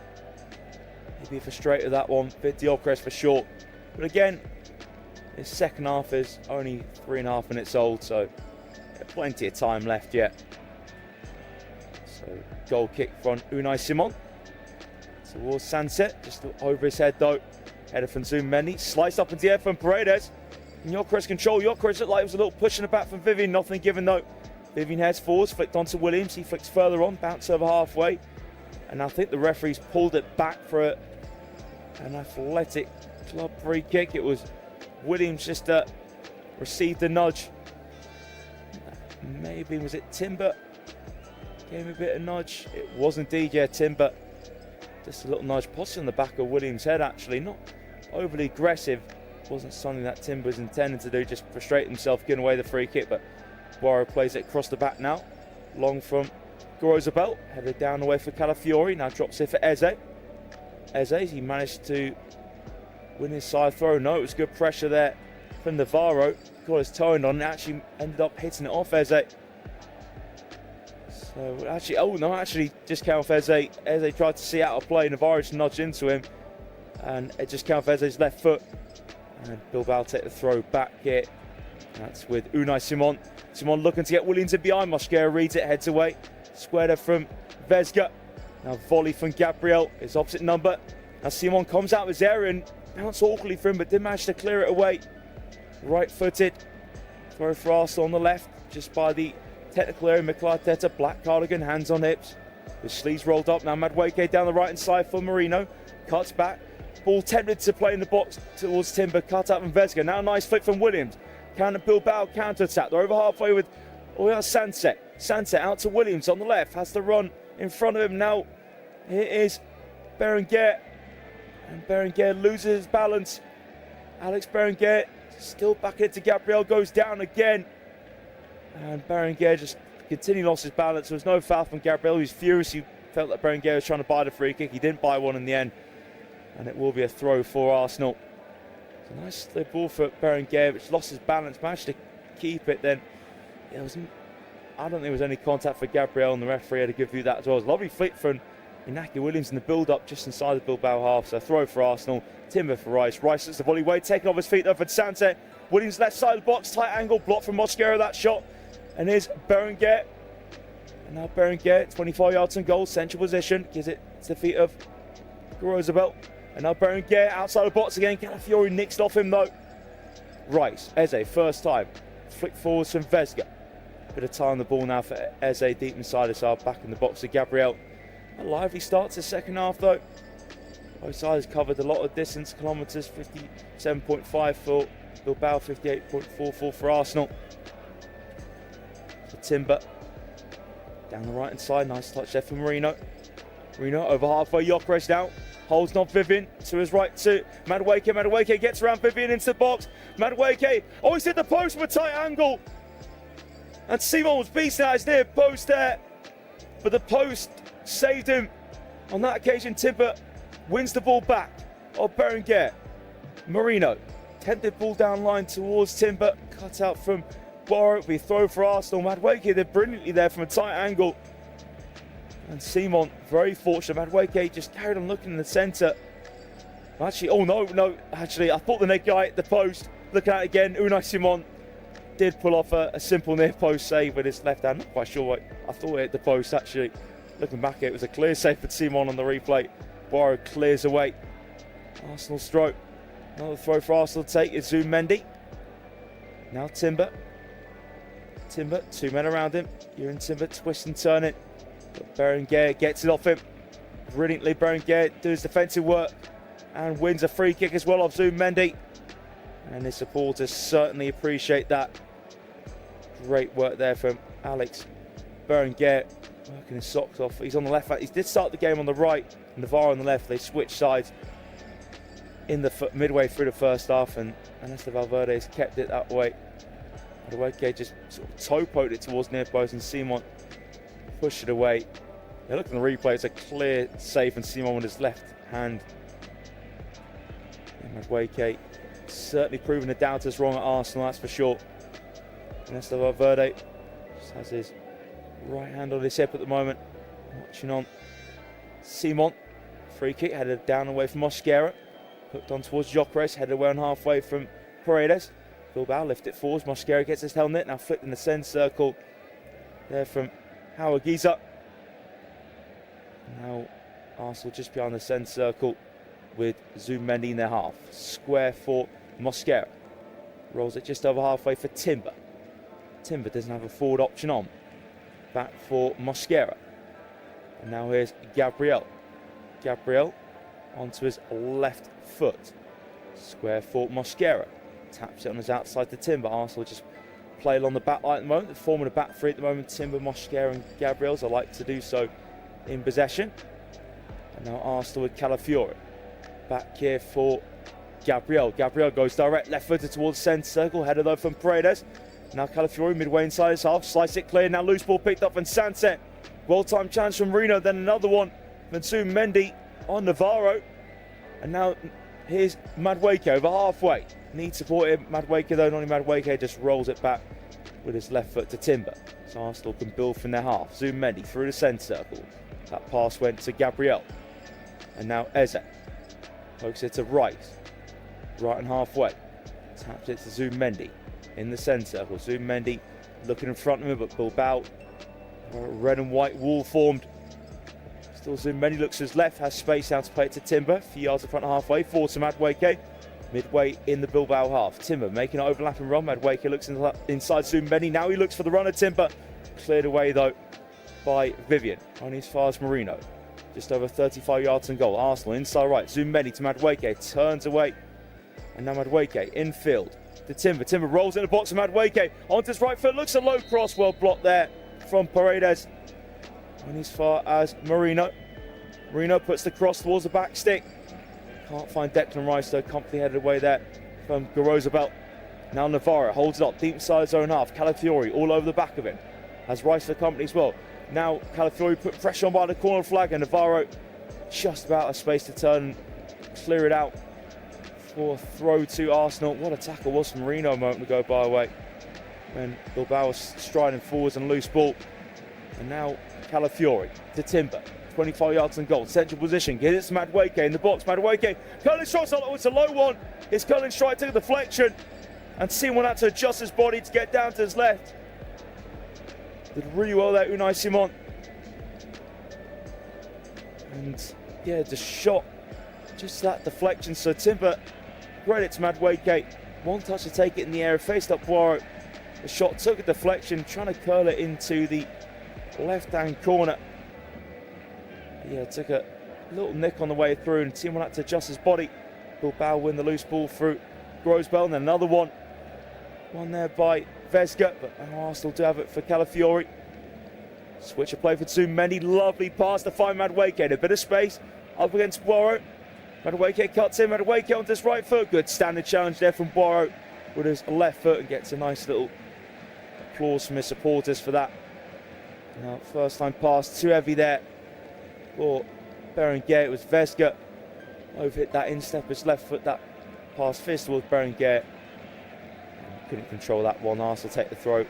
he'd be frustrated with that one. Victor Gyökeres for sure. But again, his second half is only 3.5 minutes old, so plenty of time left yet. So goal kick from Unai Simon towards Sunset, just over his head though. Header from Zubimendi, sliced up into the air from Paredes. And Gyökeres control. Gyökeres looked like it was a little push in the back from Vivian. Nothing given though. Vivian heads forwards, flicked onto Williams. He flicks further on, bounced over halfway. And I think the referees pulled it back for an Athletic Club free kick. It was Williams just received the nudge. Maybe, was it Timber? Gave him a bit of nudge. It was indeed, yeah, Timber. Just a little nudge, possibly on the back of Williams' head actually. Not overly aggressive. Wasn't something that Timber was intending to do, just frustrate himself, giving away the free kick. But Boara plays it across the back now. Long from Gorozabel, headed down the way for Calafiori. Now drops it for Eze. Eze, he managed to win his side throw. No, it was good pressure there from Navarro. Got his toe on and actually ended up hitting it off Eze. So actually just came off Eze. Eze tried to see out of play. Navarro just nudged into him and it just came off Eze's left foot. And Bilbao take the throw back here. That's with Unai Simon. Simon looking to get Williams in behind. Mosquera reads it, heads away. Squared from Vesga. Now volley from Gabriel, his opposite number. Now Simon comes out of his area and bounced awkwardly for him, but did manage to clear it away. Right-footed. Throw for Arsenal on the left, just by the technical area. Mikel Arteta, black cardigan, hands on hips. With sleeves rolled up. Now Madueke down the right-hand side for Marino. Cuts back. Ball tempted to play in the box towards Timber. Cut out from Vesga. Now a nice flick from Williams. Counter Bilbao counter-attack. They're over halfway with Sunset. Sunset out to Williams on the left. Has to run in front of him. Now here is Berenguer. And Berenguer loses his balance. Alex Berenguer still back into Gabriel. Goes down again. And Berenguer just continually lost his balance. There was no foul from Gabriel. He was furious. He felt that Berenguer was trying to buy the free kick. He didn't buy one in the end. And it will be a throw for Arsenal. It's a nice slip ball for Berenguer, which lost his balance, managed to keep it. Then I don't think there was any contact for Gabriel, and the referee had to give you that as well. It was a lovely flick from Inaki Williams in the build-up just inside the Bilbao half. So a throw for Arsenal. Timber for Rice. Rice lets the volley away, taken off his feet though for Sante. Williams left side of the box, tight angle, blocked from Mosquera that shot. And here's Berenguer. And now Berenguer, 25 yards and goal, central position, gives it to the feet of Gorozabel. And now Berenguer outside the box again. Calafiori nicks off him though. Rice, Eze, first time. Flick forwards from Vesga. Bit of time on the ball now for Eze deep inside his half, back in the box of Gabriel. A lively start to the second half though. Both sides covered a lot of distance, kilometres, 57.5 for Bilbao, 58.44 for Arsenal. So Timber down the right hand side, nice touch there for Marino. Marino over halfway, Gyökeres now. Holds not Vivian, to his right to Madueke. Madueke gets around Vivian into the box. Madueke, oh, he's hit the post from a tight angle. And Simon was beaten at his near post there. But the post saved him. On that occasion, Timber wins the ball back of Berenguer. Marino, tempted ball down line towards Timber. Cut out from Borrow, we throw for Arsenal. Madueke did brilliantly there from a tight angle. And Simon, very fortunate. Madueke just carried on looking in the centre. Actually, oh no, actually, I thought the near guy hit the post. Looking at it again, Unai Simon did pull off a simple near post save with his left hand. Not quite sure what, I thought it hit the post actually. Looking back, it was a clear save for Simon on the replay. Borrow clears away. Arsenal stroke. Another throw for Arsenal to take is Zubimendi. Now Timber. Timber, two men around him. You're in Timber, twist and turn it. But Berenguer gets it off him. Brilliantly, Berenguer does defensive work and wins a free kick as well off Zubimendi. And his supporters certainly appreciate that. Great work there from Alex Berenguer, working his socks off. He's on the left. He did start the game on the right, Navarro on the left. They switched sides in the midway through the first half, and Ernesto Valverde has kept it that way. Madueke just sort of toe-poked it towards near post, and Simon pushed it away. Yeah, look at the replay, it's a clear save from Simon with his left hand. And Madueke certainly proving the doubters wrong at Arsenal, that's for sure. Ernesto Valverde just has his right hand on his hip at the moment, watching on. Simon, free kick, headed down away from Mosquera. Hooked on towards Gyökeres, headed away on halfway from Paredes. Bilbao lift it forwards. Mosquera gets his helmet, now flipped in the centre circle there from Howard Giza. Now Arsenal just behind the centre circle with Zubimendi in their half. Square for Mosquera. Rolls it just over halfway for Timber. Timber doesn't have a forward option on. Back for Mosquera. And now here's Gabriel. Gabriel onto his left foot. Square for Mosquera. Taps it on his outside to Timber. Arsenal just play along the back line at the moment. They're forming a back three at the moment. Timber, Mosquera and Gabriel, as I like to do so in possession. And now Arsenal with Calafiori. Back here for Gabriel. Gabriel goes direct left footed towards centre circle. Headed though from Paredes. Now Calafiori midway inside his half. Slice it clear. Now loose ball picked up from Sanset. Well-timed chance from Marino. Then another one from Zubimendi on Navarro. And now here's Madueke over halfway. Needs support here. Madueke though, not only Madueke, just rolls it back with his left foot to Timber. So Arsenal can build from their half. Zubimendi through the centre circle. That pass went to Gabriel. And now Eze. Pokes it to Rice. Right and halfway. Taps it to Zubimendi in the centre circle. Zubimendi looking in front of him, but Bilbao, a red and white wall formed. Still Zubimendi looks to his left, has space now to play it to Timber. A few yards in front of halfway, forward to Madueke. Midway in the Bilbao half. Timber making an overlapping run. Madueke looks inside Zubimendi. Now he looks for the runner. Timber cleared away though by Vivian. Only as far as Marino. Just over 35 yards and goal. Arsenal inside right. Zubimendi to Madueke. Turns away. And now Madueke infield to Timber. Timber rolls in the box of Madueke. Onto his right foot. Looks a low cross. Well blocked there from Paredes. Only as far as Marino. Marino puts the cross towards the back stick. Can't find Declan Rice though, comfortably headed away there from Garozabel. Now Navarro holds it up, deep inside his own half. Calafiori all over the back of him. Has Rice for company as well. Now Calafiori put pressure on by the corner flag, and Navarro just about a space to turn and clear it out for a throw to Arsenal. What a tackle was from Marino a moment ago, by the way, when Bilbao was striding forwards and loose ball. And now Calafiori to Timber. 25 yards and goal, central position, get it to Madueke in the box. Madueke, curling strikes, oh, it's a low one. His curling strike took a deflection, and Simon had to adjust his body to get down to his left. Did really well there, Unai Simon. And yeah, the shot, just that deflection. So Timber, credit to Madueke, one touch to take it in the air, faced up Poirot. The shot took a deflection, trying to curl it into the left-hand corner. Yeah, took a little nick on the way through, and Timon had to adjust his body. Bilbao win the loose ball through Grosbell, and then another one. One there by Vesga, but Arsenal do have it for Calafiori. Switch of play for Zumendi. Lovely pass to find Madueke. A bit of space up against Boiro. Madueke cuts in. Madueke onto his right foot. Good standard challenge there from Boiro with his left foot, and gets a nice little applause from his supporters for that. Now, first time pass, too heavy there for Berenguer. It was Vesga. Overhit that instep, his left foot. That pass fist towards Berenguer. Couldn't control that one. Arsenal take the throw.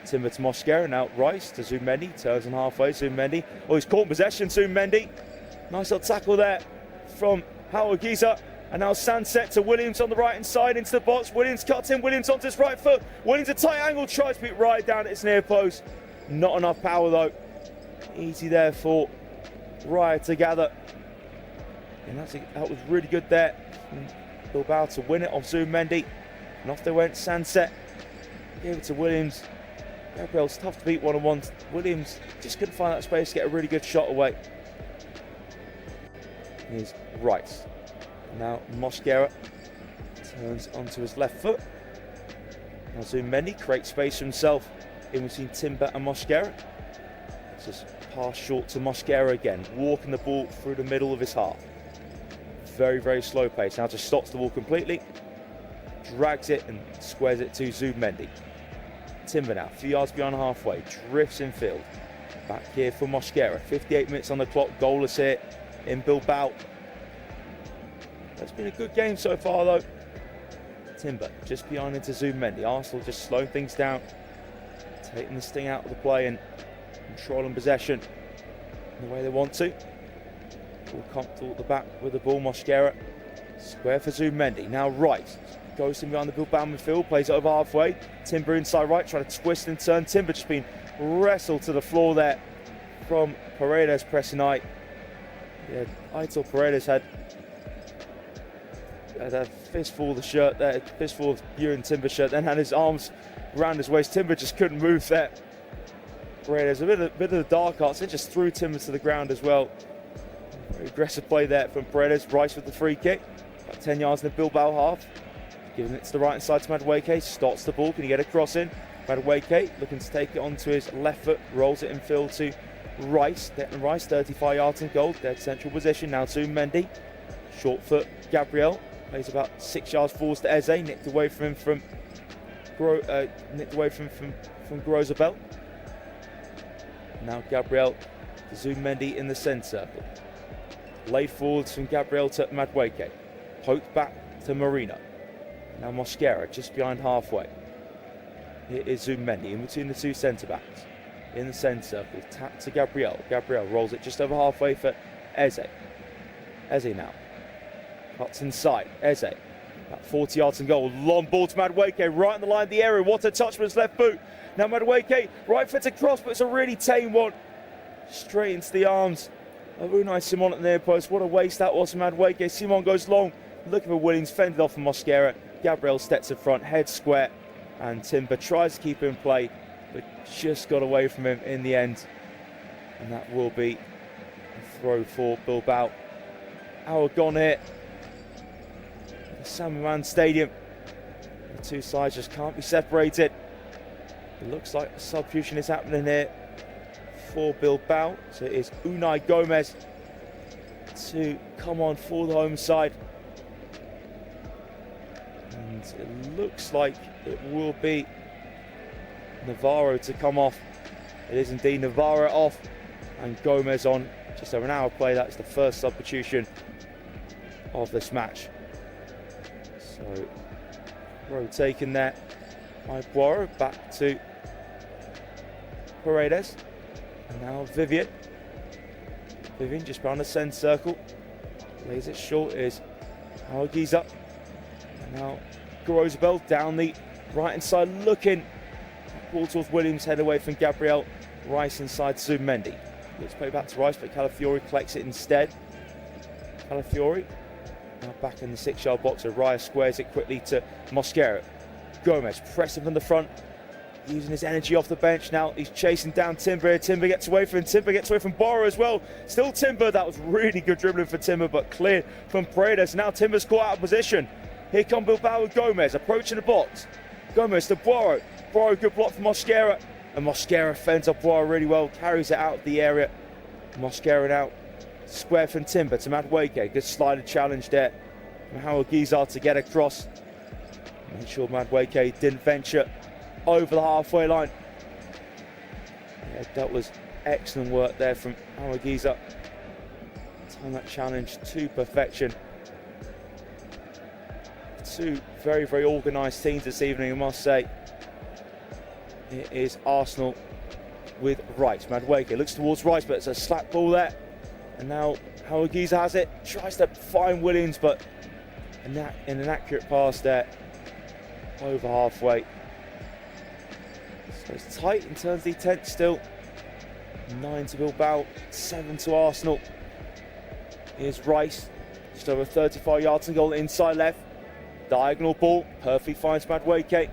Timber to Mosquera. Now Rice to Zumendi. Turns on halfway. Zumendi. Oh, he's caught in possession. Zumendi. Nice little tackle there from Howard Giza. And now Sunset to Williams on the right hand side into the box. Williams cuts in. Williams onto his right foot. Williams a tight angle. Tries to beat right down at his near post. Not enough power though. Easy there for Raya to gather. And that was really good there. Bilbao to win it off Zumendi. And off they went. Sunset gave it to Williams. Gabriel's tough to beat one-on-one. Williams just couldn't find that space to get a really good shot away. Here's Rice. Now Mosquera turns onto his left foot. Now Zumendi creates space for himself in between Timber and Mosquera. Just pass short to Mosquera again, walking the ball through the middle of his half. Very, very slow pace. Now just stops the ball completely, drags it and squares it to Zumendi. Timber now, a few yards beyond halfway, drifts in field. Back here for Mosquera. 58 minutes on the clock, goalless here in Bilbao. It's been a good game so far though. Timber just behind into Zumendi. Arsenal just slowing things down, taking the sting out of the play and controlling possession in the way they want to. All comfortable at the back with the ball. Mosquera square for Zumendi. Now Rice goes in behind the Bilbao midfield, plays it over halfway. Timber inside right, trying to twist and turn. Timber just been wrestled to the floor there from Paredes pressing high. Yeah, Aitor Paredes had a fistful of the shirt there, a fistful of Ewan Timber's shirt, then had his arms around his waist. Timber just couldn't move there. Paredes, a bit of the dark arts, it just threw Timber to the ground as well. Very aggressive play there from Paredes. Rice with the free kick, about 10 yards in the Bilbao half. Giving it to the right hand side to Madueke, stops the ball, can he get a cross in? Madueke looking to take it onto his left foot, rolls it in field to Rice. Declan Rice, 35 yards in goal, dead central position. Now to Mendy, short foot, Gabriel plays about 6 yards forwards to Eze, nicked away from him from Grosabel. Now Gabriel to Zumendi in the centre. Laid forwards from Gabriel to Madueke. Poked back to Marino. Now Mosquera just behind halfway. Here is Zumendi in between the two centre-backs. In the centre circle, tap to Gabriel. Gabriel rolls it just over halfway for Eze. Eze now. Cuts inside. Eze. About 40 yards and goal. Long ball to Madueke, right on the line of the area. What a touch with his left boot. Now Madueke, right foot to cross, but it's a really tame one. Straight into the arms of Unai Simon at the near post. What a waste that was from Madueke. Simon goes long, looking for Williams, fended off from Mosquera. Gabriel steps in front, head square, and Timber tries to keep him in play, but just got away from him in the end. And that will be a throw for Bilbao. Hour gone here at the San Mamés Stadium. The two sides just can't be separated. It looks like a substitution is happening here for Bilbao. So it is Unai Gomez to come on for the home side. And it looks like it will be Navarro to come off. It is indeed Navarro off and Gomez on. Just over an hour play. That's the first substitution of this match. So row taken there by Boiro, back to Paredes. And now Vivian. Vivian just behind the centre circle. Lays it short is Howard up. And now Grosabel down the right hand side looking. Ball towards Williams, head away from Gabriel. Rice inside Zumendi. Let's play back to Rice, but Calafiori collects it instead. Calafiori now back in the 6 yard box. Raya squares it quickly to Mosquera. Gomez pressing from the front. using his energy off the bench now. He's chasing down Timber. Timber gets away from him. Timber gets away from Borrow as well. Still Timber. That was really good dribbling for Timber, but cleared from Paredes. Now Timber's caught out of position. Here come Bilbao with Gomez approaching the box. Gomez to Borrow. Borrow, good block from Mosquera. And Mosquera fends up Borrow really well. Carries it out of the area. Mosquera now. Square from Timber to Madueke. Good sliding challenge there. Howard Gizar to get across. Make sure Madueke didn't venture over the halfway line. Yeah, that was excellent work there from Howard Gizar. Time that challenge to perfection. Two very, very organised teams this evening, I must say. It is Arsenal with Rice. Madueke looks towards Rice, but it's a slack ball there. And now Howard Gizar has it. Tries to find Williams, but in an accurate pass there. Over halfway. So it's tight in terms of the intent still. 9 to Bilbao, 7 to Arsenal. Here's Rice. Just over 35 yards and goal inside left. Diagonal ball. Perfectly finds Madueke.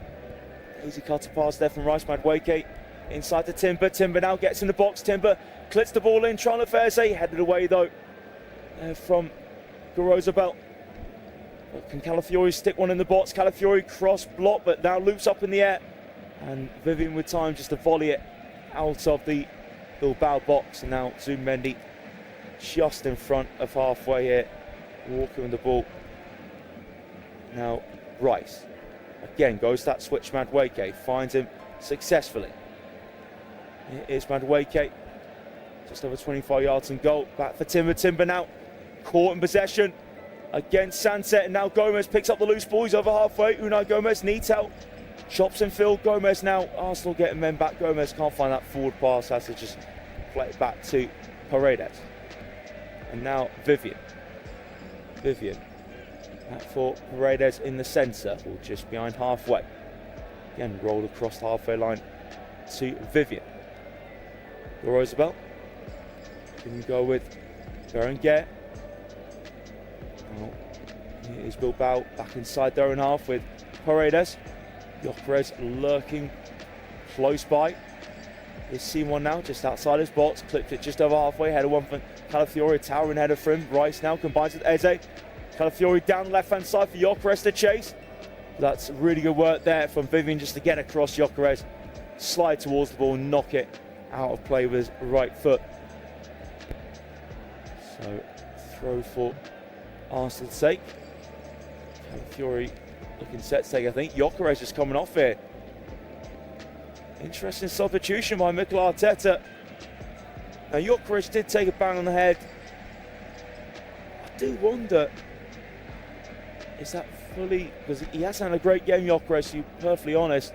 Easy cutter pass there from Rice. Madueke inside to Timber. Timber now gets in the box. Timber clips the ball in. Trying to Verze. Headed away though from Garozabel. Can Calafiori stick one in the box? Calafiori cross block, but now loops up in the air. And Vivian with time just to volley it out of the Bilbao box. And now Zubimendi just in front of halfway here. Walking with the ball. Now Rice. Again goes that switch. Madueke finds him successfully. It is Madueke. Just over 25 yards and goal. Back for Timber. Timber now caught in possession against Sunset, and now Gomez picks up the loose ball. He's over halfway. Unai Gomez needs help. Chops and Phil. Gomez now. Arsenal getting men back. Gomez can't find that forward pass. Has to just play it back to Paredes. And now Vivian. Back for Paredes in the centre, or just behind halfway. Again, rolled across the halfway line to Vivian. Roosevelt can go with Berenguer. Here is Bilbao back inside their own half with Paredes. Gyökeres lurking close by. Here's Simon now just outside his box. Clipped it just over halfway. Header one from Calafiori. Towering header for him. Rice now combines with Eze. Calafiori down the left hand side for Gyökeres to chase. That's really good work there from Vivian just to get across. Gyökeres slide towards the ball, knock it out of play with his right foot. So throw for Arsenal's sake. Calafiori looking set to take, I think. Gyökeres is coming off here. Interesting substitution by Mikel Arteta. Now Gyökeres did take a bang on the head. I do wonder, is that fully, because he hasn't had a great game, Gyökeres, to be perfectly honest.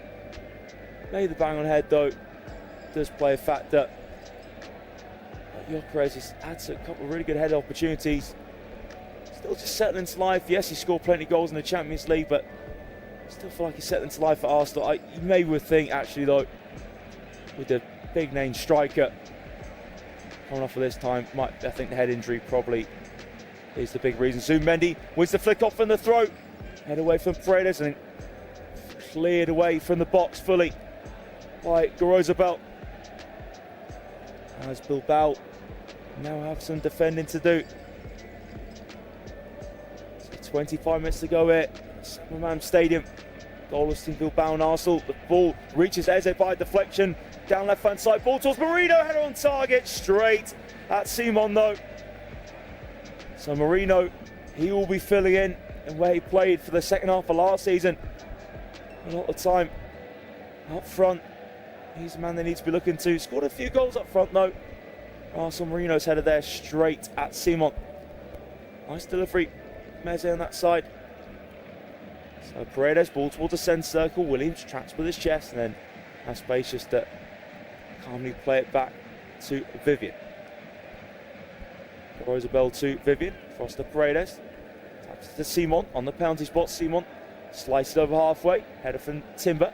Made the bang on the head though. Does play a factor. Gyökeres has had a couple of really good head opportunities. Still just settling into life. Yes, he scored plenty of goals in the Champions League, but still feel like he's settling into life at Arsenal. You may would think actually though, with the big name striker coming off of this time, I think the head injury probably is the big reason. Zubimendi wins the flick off from the throat. Head away from Paredes and cleared away from the box fully by Garozabel. As Bilbao now have some defending to do. 25 minutes to go here. San Mamés Stadium. Goalless team Bilbao and Arsenal. The ball reaches Eze by deflection. Down left hand side. Ball towards Marino. Header on target. Straight at Simon though. So Marino, he will be filling in where he played for the second half of last season. A lot of time up front. He's the man they need to be looking to. Scored a few goals up front though. Arsenal. Marino's header there straight at Simon. Nice delivery. Meze on that side. So Paredes, ball towards the centre circle. Williams traps with his chest and then has space just to calmly play it back to Vivian. Rosabel to Vivian. Foster Paredes. Taps to Simon on the penalty spot. Simon slices over halfway. Header from Timber.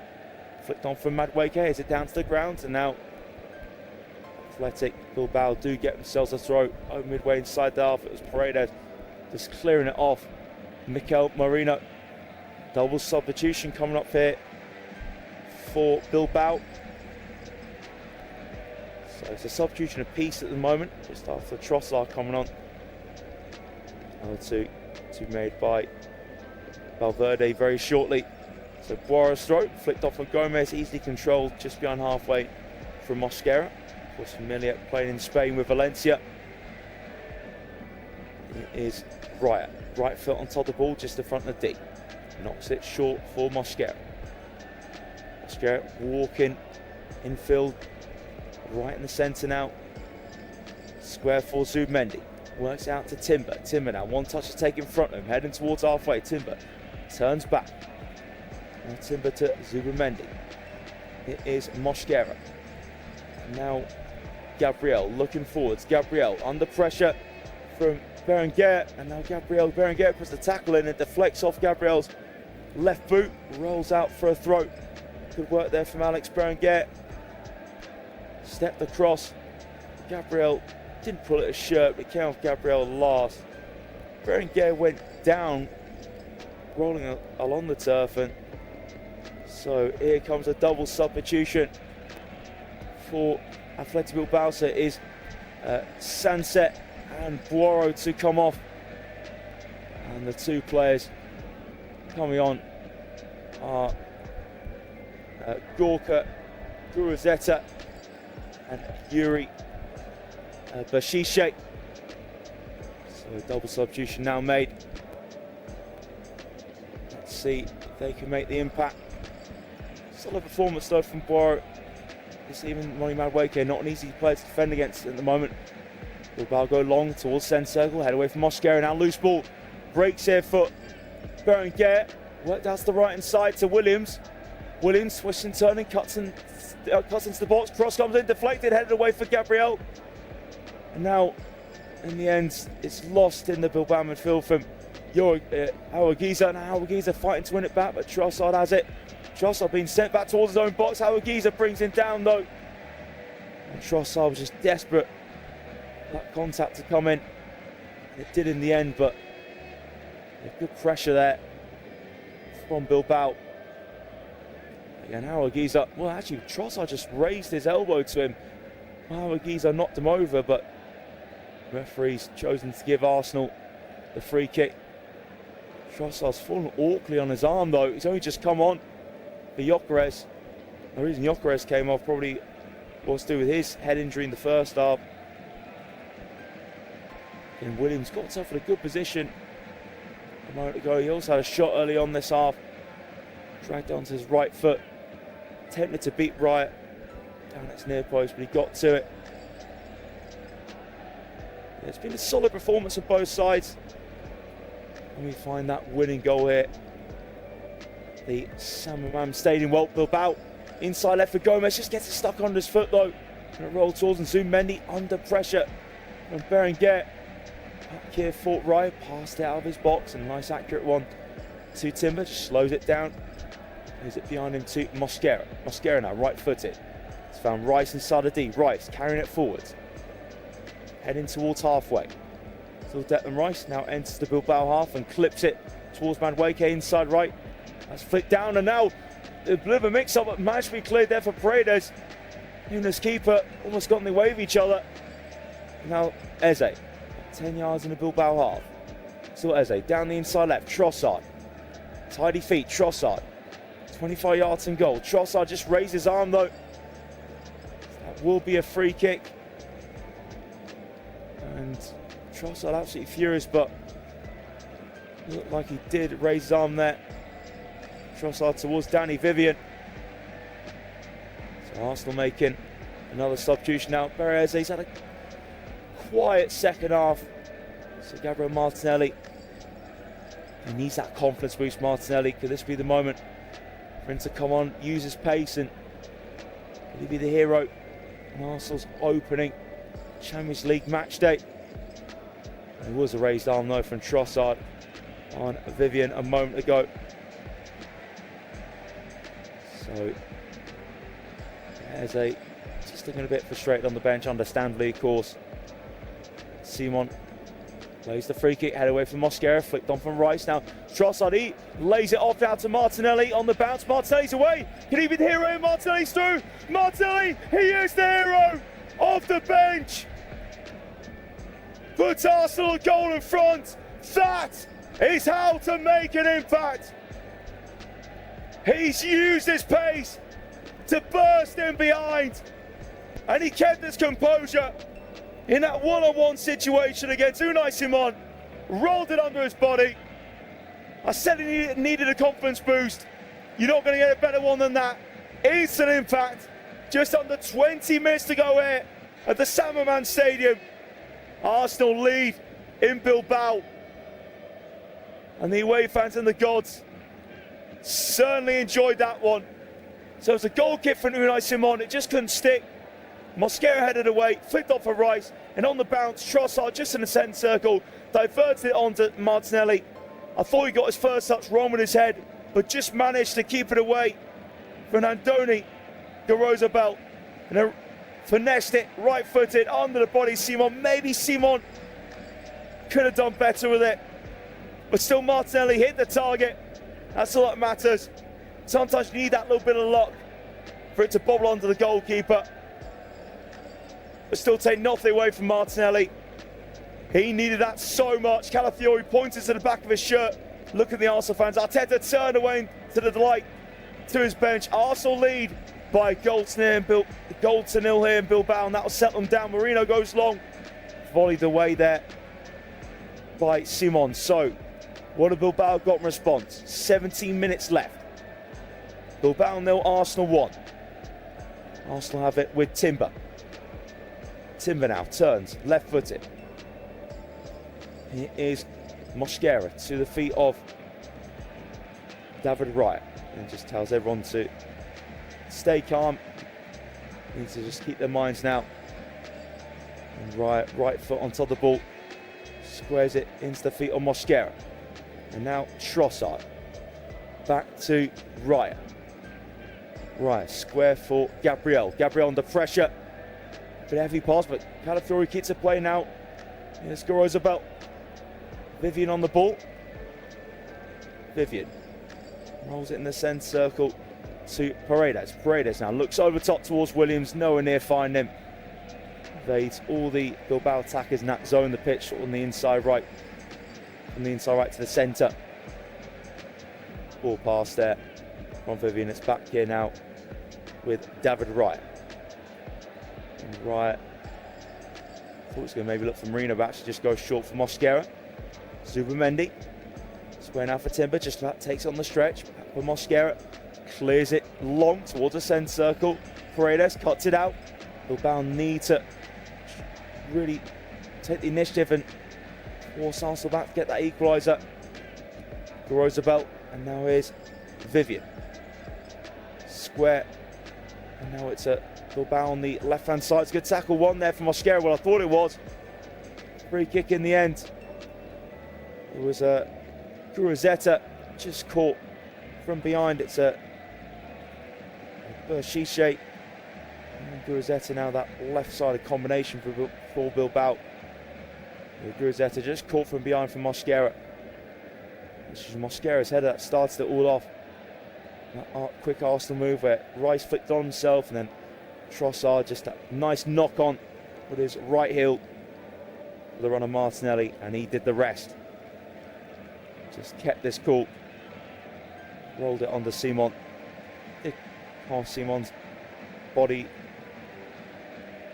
Flicked on from Madueke. Is it down to the ground? And now Athletic Bilbao do get themselves a throw over midway inside the half. It was Paredes just clearing it off. Mikel Marino. Double substitution coming up here for Bilbao. So it's a substitution apiece at the moment, just after Trossard coming on. Another two made by Valverde very shortly. So Boiro's throw, flicked off of Gomez, easily controlled just beyond halfway from Mosquera. Of course, familiar playing in Spain with Valencia. It is Raya, right foot on top of the ball, just in front of the D. Knocks it short for Mosquera. Mosquera walking infield, right in the centre now. Square for Zubimendi. Works out to Timber. Timber now, one touch is taken in front of him, heading towards halfway. Timber turns back. Now Timber to Zubimendi. It is Mosquera. Now Gabriel looking forwards. Gabriel under pressure from Berenguer, and now Berenguer puts the tackle in and deflects off Gabriel's left boot, rolls out for a throw. Good work there from Alex Berenguer. Stepped across. Gabriel didn't pull at his shirt, but it came off Gabriel last. Berenguer went down, rolling along the turf, and so here comes a double substitution for Athletic Bilbao. So it is Sanset and Boiro to come off, and the two players coming on are Gorka Guruzeta and Yuri Bashishe. So a double substitution now made. Let's see if they can make the impact. Solid performance though from Boiro. It's even Ronnie Madueke, not an easy player to defend against at the moment. Bilbao go long towards centre circle, head away from Mosquera, now loose ball, breaks here for Berenguer, worked out to the right hand side to Williams. Williams twisting, turning, cuts into the box, cross comes in, deflected, headed away for Gabriel. And now, in the end, it's lost in the Bilbao midfield from Hawagiza. Now Hawagiza fighting to win it back, but Trossard has it. Trossard being sent back towards his own box. Hawagiza brings him down though. And Trossard was just desperate for that contact to come in. And it did in the end, but good pressure there from Bilbao. And Hawagiza, well actually Trossard just raised his elbow to him. Hawagiza knocked him over, but the referee's chosen to give Arsenal the free kick. Trossard's fallen awkwardly on his arm though. He's only just come on for Gyökeres. The reason Gyökeres came off probably was to do with his head injury in the first half. And Williams got himself in a good position a moment ago. He also had a shot early on this half. Dragged onto his right foot. Tempted to beat Riot down its near post, but he got to it. Yeah, it's been a solid performance on both sides. And we find that winning goal here. The San Mamés Stadium. Well, Bilbao inside left for Gomez, just gets it stuck under his foot though. And it rolls towards and Zubimendi under pressure from Berenguer. Back here for Riot, passed it out of his box, and a nice accurate one to Timber, just slows it down. Plays it behind him to Mosquera. Mosquera now right footed. It's found Rice inside the D. Rice carrying it forwards. Heading towards halfway. Still Declan Rice now enters the Bilbao half and clips it towards Madueke inside right. That's flicked down, and now a bit of a mix up, but managed to be cleared there for Paredes. And this keeper almost got in the way of each other. Now Eze, 10 yards in the Bilbao half. Still Eze down the inside left. Trossard, tidy feet. Trossard, 25 yards in goal. Trossard just raised his arm though. That will be a free kick. And Trossard absolutely furious, but looked like he did raise his arm there. Trossard towards Danny Vivian. So Arsenal making another substitution now. Perez, he's had a quiet second half. So Gabriel Martinelli, he needs that confidence boost. Martinelli, could this be the moment for him to come on, use his pace, and will he be the hero in Arsenal's opening Champions League match day? There was a raised arm though from Trossard on Vivian a moment ago. So Eze just looking a bit frustrated on the bench, understandably of course. Simon Plays the free kick, head away from Mosquera, flicked on from Rice. Now Trossard, he lays it off out to Martinelli on the bounce. Martinelli's away. Can he be the hero? Martinelli's through. Martinelli, he is the hero of the bench. Puts Arsenal a goal in front. That is how to make an impact. He's used his pace to burst in behind, and he kept his composure in that one-on-one situation against Unai Simon. Rolled it under his body. I said he needed a confidence boost. You're not going to get a better one than that. Instant impact. Just under 20 minutes to go here at the San Mamés Stadium. Arsenal lead in Bilbao. And the away fans and the gods certainly enjoyed that one. So it's a goal kick from Unai Simon. It just couldn't stick. Mosquera headed away, flicked off for Rice, and on the bounce, Trossard just in the centre circle, diverted it onto Martinelli. I thought he got his first touch wrong with his head, but just managed to keep it away from Andoni Garozabel. And finessed it, right-footed, under the body, Simon. Maybe Simon could have done better with it. But still, Martinelli hit the target. That's all that matters. Sometimes you need that little bit of luck for it to bobble onto the goalkeeper. But still take nothing away from Martinelli. He needed that so much. Calafiori pointed to the back of his shirt. Look at the Arsenal fans. Arteta turned away to the delight to his bench. Arsenal lead by a goal to nil here in Bilbao, and that'll settle them down. Merino goes long. Volleyed away there by Simon. So, what have Bilbao got in response? 17 minutes left. Bilbao 0, Arsenal 1. Arsenal have it with Timber. Timber now turns, left-footed. Here is Mosquera to the feet of David Raya, and just tells everyone to stay calm. Need to just keep their minds now. And Raya, right foot on top of the ball, squares it into the feet of Mosquera. And now Trossard. Back to Raya. Raya, square for Gabriel. Gabriel under pressure. Bit heavy pass, but Calafiori keeps it play now. Here's Garozabel. Vivian on the ball. Vivian rolls it in the centre circle to Paredes. Paredes now looks over top towards Williams, nowhere near finding him. Evades all the Bilbao attackers in that zone of the pitch on the inside right. From the inside right to the centre. Ball pass there from Vivian. It's back here now with David Raya. And Raya thought he was going to maybe look for Marino, but actually just goes short for Mosquera. Zubimendi square now for Timber, just about takes it on the stretch. Back for Mosquera, clears it long towards the centre circle. Paredes cuts it out. Bilbao need to really take the initiative and force Arsenal back to get that equaliser. Garozabel, and now here's Vivian. Square, and now it's a Bilbao on the left-hand side. It's a good tackle, one there for Mosquera. Well, I thought it was. Free kick in the end. It was a Guruzzetta just caught from behind. It's a Bershiche. And Guruzzetta now that left-sided combination for Bilbao. Guruzzetta just caught from behind from Mosquera. This is Mosquera's header that started it all off. That quick Arsenal move where Rice flicked on himself, and then Trossard just a nice knock on with his right heel for the run of Martinelli, and he did the rest. Just kept this cool. Rolled it onto Simon. It past Simon's body,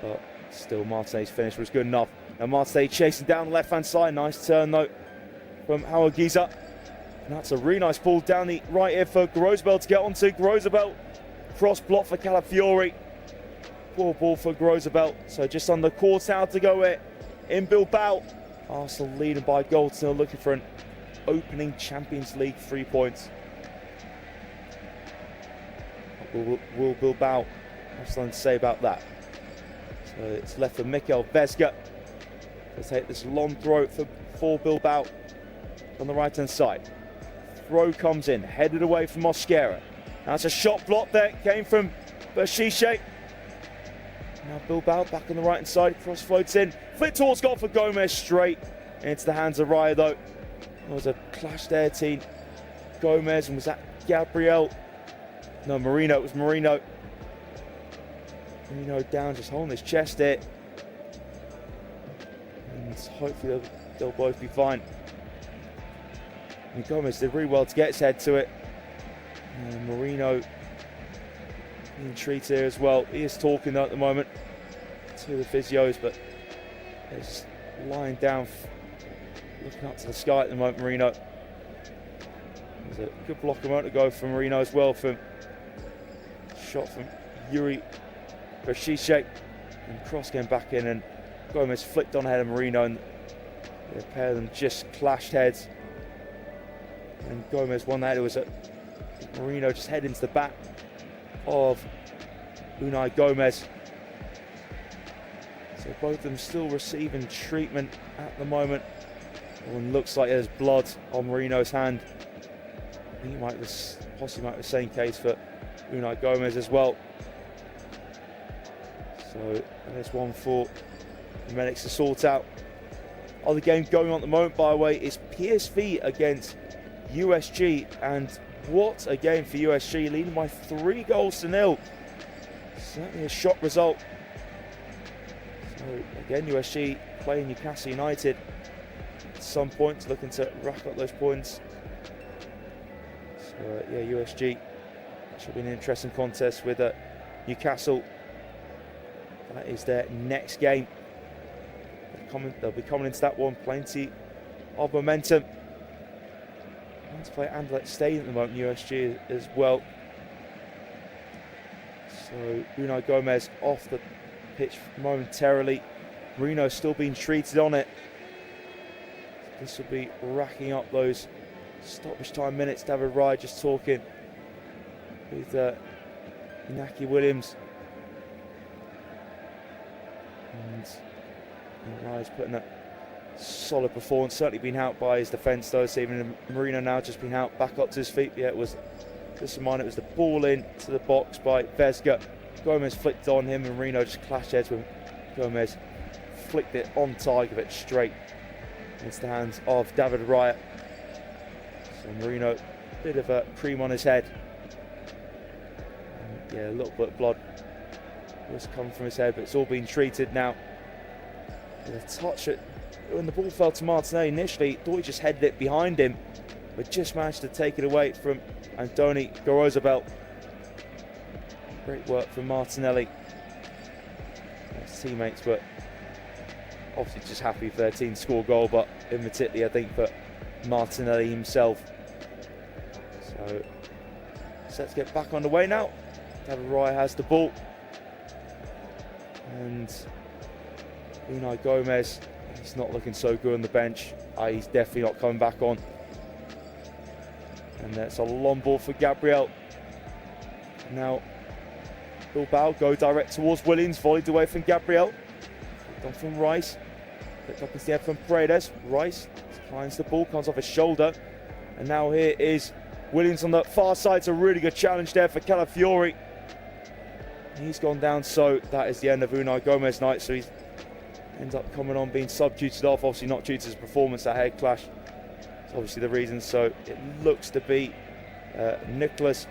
but still Martinelli's finish was good enough. Now Martinelli chasing down the left-hand side. Nice turn though from Howard Giza. And that's a really nice ball down the right here for Garozabel to get onto. Garozabel cross block for Calafiori. Poor ball for Garozabel. So just under quarter hour to go here in Bilbao. Arsenal leading by a goal, still looking for an opening Champions League 3 points. Will Bilbao have something to say about that? So it's left for Mikel Vesga to take this long throw for Bilbao on the right hand side. Throw comes in, headed away from Mosquera. Now it's a shot block there, came from Bershiche. Now Bilbao back on the right hand side, cross floats in, flick towards goal for Gomez straight. into the hands of Raya though. There was a clash there, team. Gomez, and was that Gabriel? No, Marino. It was Marino. Marino down, just holding his chest there. And hopefully they'll both be fine. And Gomez did really well to get his head to it. And Marino being treated here as well. He is talking though at the moment to the physios, but he's lying down, looking up to the sky at the moment, Marino. There's a good block a moment ago from Marino as well, from shot from Yuri Rashiche, and cross came back in, and Gomez flicked on ahead of Marino, and the pair of them just clashed heads. And Gomez won that. It was a Marino just head into the back of Unai Gomez. So both of them still receiving treatment at the moment. And looks like there's blood on Marino's hand. I think it possibly might be the same case for Unai Gomez as well. So there's one for the medics to sort out. Other game going on at the moment, by the way, is PSV against USG, and what a game for USG, leading by 3-0. Certainly a shock result. So again, USG playing Newcastle United at some point, looking to rack up those points. So yeah, USG should be an interesting contest with Newcastle. That is their next game. They'll be coming into that one plenty of momentum. To play at Anderlecht Stadium at the moment, USG as well. So Unai Gomez off the pitch momentarily. Marino still being treated on it. This will be racking up those stoppage time minutes. David Raya just talking with Inaki Williams. And Raya's putting a solid performance, certainly been out by his defence though. So even Marino now just been out, back up to his feet. Yeah, it was just a minor. It was the ball in to the box by Vesga. Gomez flicked on him, and Marino just clashed heads with Gomez. Flicked it on target, it straight into the hands of David Raya. So Marino, bit of a cream on his head. And yeah, a little bit of blood was coming from his head, but it's all been treated now. With a touch at when the ball fell to Martinelli initially, thought he just headed it behind him, but just managed to take it away from Antoni Gorozabel. Great work from Martinelli. His teammates were obviously just happy for their team to score a goal, but in particular I think for Martinelli himself. So set to get back on the way now. David Raya has the ball, and Unai Gomez, he's not looking so good on the bench. He's definitely not coming back on. And that's a long ball for Gabriel. Now Bilbao go direct towards Williams, volleyed away from Gabriel. Done from Rice. Picked up instead from Paredes. Rice finds the ball, comes off his shoulder. And now here is Williams on the far side. It's a really good challenge there for Calafiori. He's gone down, so that is the end of Unai Gomez night. So he's ends up coming on, being substituted off, obviously not due to his performance, that head clash. It's obviously the reason. So it looks to be Nicholas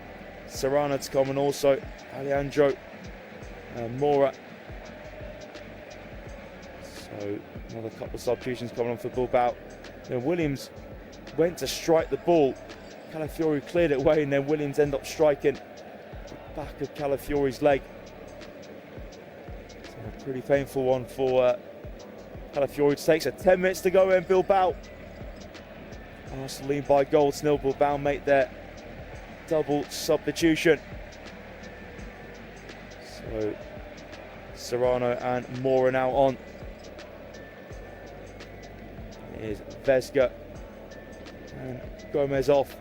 Serrano to come, and also Alejandro Mora. So another couple of substitutions coming on for Bilbao. Then Williams went to strike the ball. Calafiori cleared it away, and then Williams ended up striking the back of Calafiori's leg. So a pretty painful one for Calafiori. It takes 10 minutes to go in Bilbao. Arsenal lead by goal to nil. Bilbao make their double substitution. So Serrano and Mora now on. Here's Vesga and Gomez off.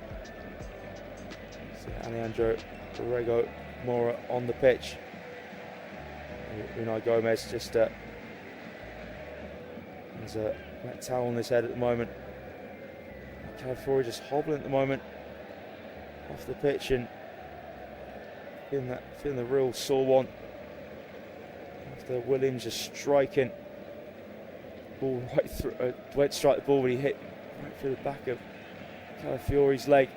So Alejandro Borrego Mora on the pitch. Unai Gomez just has a wet towel on his head at the moment. Calafiori just hobbling at the moment off the pitch and feeling the real sore one after Williams just striking ball right through, went strike the ball when he hit right through the back of Calafiori's leg.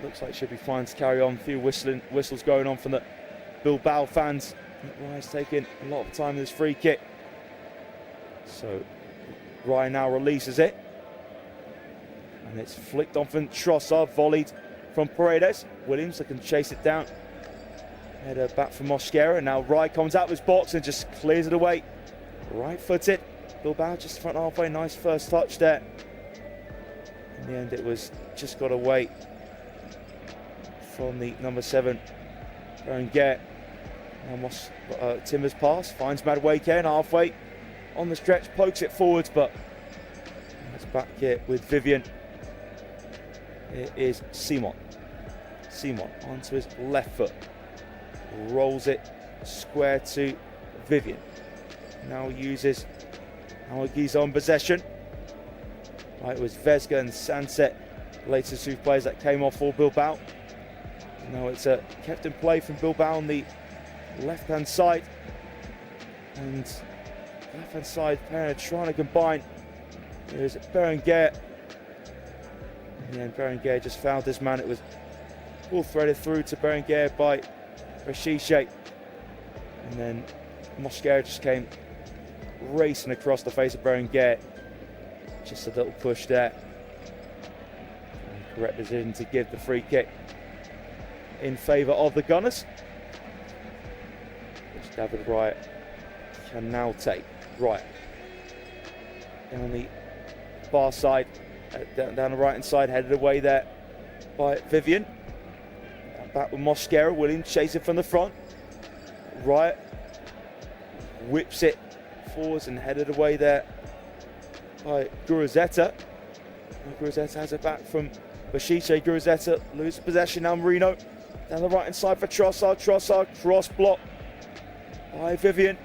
Looks like should be fine to carry on. A few whistles going on from the Bilbao fans. Ryan's taking a lot of time in this free kick. So Ryan now releases it. And it's flicked on from Trossard, volleyed from Paredes. Williams looking to chase it down. Header back from Mosquera. Now Ryan comes out of his box and just clears it away. Right footed. Bilbao just front halfway. Nice first touch there. In the end, it was just got away from the number 7, Berenguer. Now Timber's pass finds Madueke and halfway on the stretch, pokes it forwards, but it's back here with Vivian. It is Simon. Simon onto his left foot, rolls it square to Vivian. Now uses Aguiza on possession. Right, it was Vesga and Sanset, the latest two players that came off for Bilbao. Now it's kept in play from Bilbao on the left-hand side. And left-hand side, trying to combine. There's Berenguer. In the end, Berenguer just fouled his man. It was ball threaded through to Berenguer by Rashiche. And then Mosquera just came racing across the face of Berenguer. Just a little push there. And correct decision to give the free kick in favour of the Gunners. Which David Wright can now take. Right. Down the far side, down the right hand side, headed away there by Vivian. Back with Mosquera, Williams chasing from the front. Wright whips it forwards and headed away there by Guruzzetta. Guruzzetta has it back from Bashiche. Guruzzetta loses possession now. Marino down the right hand side for Trossard. Trossard cross block by Vivian.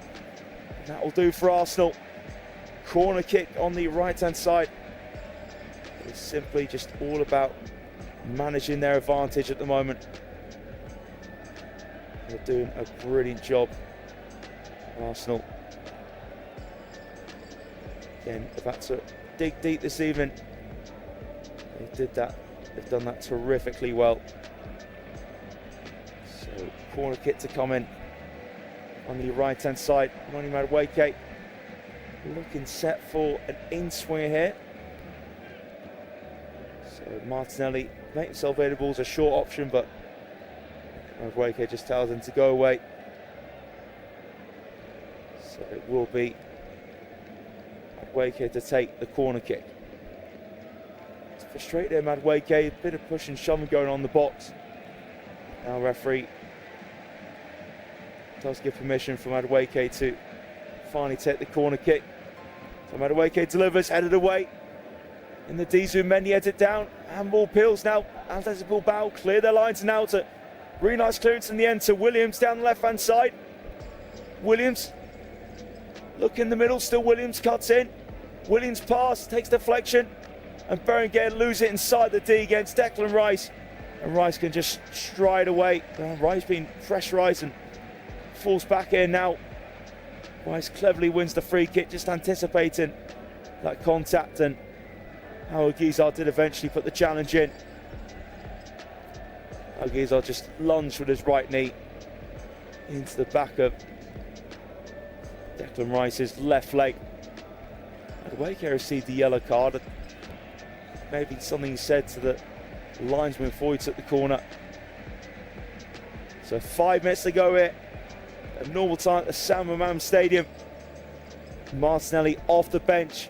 And that will do for Arsenal. Corner kick on the right hand side. It's simply just all about managing their advantage at the moment. They're doing a brilliant job, Arsenal. Again, about to dig deep this evening. They did that. They've done that terrifically well. So corner kick to come in on the right hand side. Ronnie Madueke looking set for an in-swinger here. So Martinelli makes himself available as a short option, but Madueke just tells him to go away. So it will be Madueke to take the corner kick. It's frustrated there, Madueke. A bit of push and shoving going on in the box. Now referee does give permission for Madueke to finally take the corner kick. So Madueke delivers, headed away. In the D zone, Mendy heads it down. Handball peels now. Athletic Bilbao clear their lines now to really nice clearance in the end to Williams down the left hand side. Williams look in the middle, still Williams cuts in. Williams pass, takes deflection, and Berenguer loses it inside the D against Declan Rice. And Rice can just stride away. Rice being pressurised and falls back in now. Rice cleverly wins the free kick, just anticipating that contact, and Aguiza did eventually put the challenge in. Aguiza just lunged with his right knee into the back of Declan Rice's left leg. Madueke received the yellow card. Maybe something he said to the linesman before he took the corner. So 5 minutes to go here. At normal time at the San Mamés Stadium. Martinelli off the bench.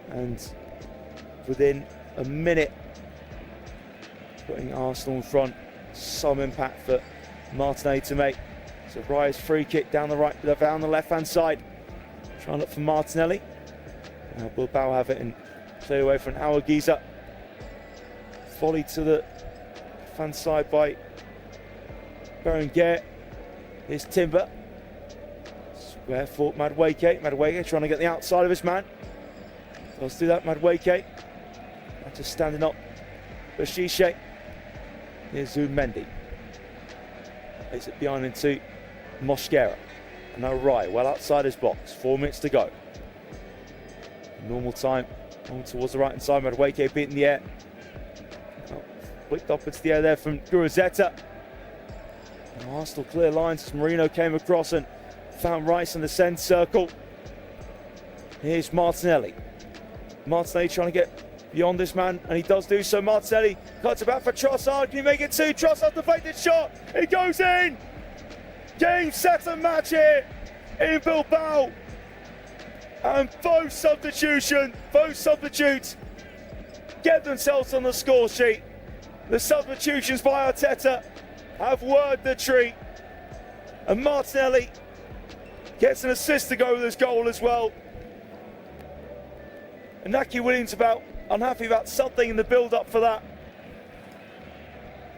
And within a minute, putting Arsenal in front. Some impact for Martinelli to make. So Rice free kick down the left hand side. Trying to look for Martinelli. Now Bilbao have it and clear away from Aguiza. Volley to the left hand side by Berenguer. Here's Timber. Square foot Madueke. Madueke trying to get the outside of his man. Let's do that, Madueke. Just standing up. Bashiche. Here's Zumendy. Plays it behind into Mosquera. And now right, well outside his box, 4 minutes to go. Normal time, on towards the right hand side, Madueke beat in the air. Flicked up into the air there from Guruzzetta. Arsenal clear lines as Marino came across and found Rice in the centre circle. Here's Martinelli. Martinelli trying to get beyond this man, and he does do so. Martinelli cuts it back for Trossard. Can he make it two? Trossard deflected shot. It goes in. Game, set and match here in Bilbao. And both substitutes get themselves on the score sheet. The substitutions by Arteta have worked the treat. And Martinelli gets an assist to go with his goal as well. And Naki Williams unhappy about something in the build-up for that.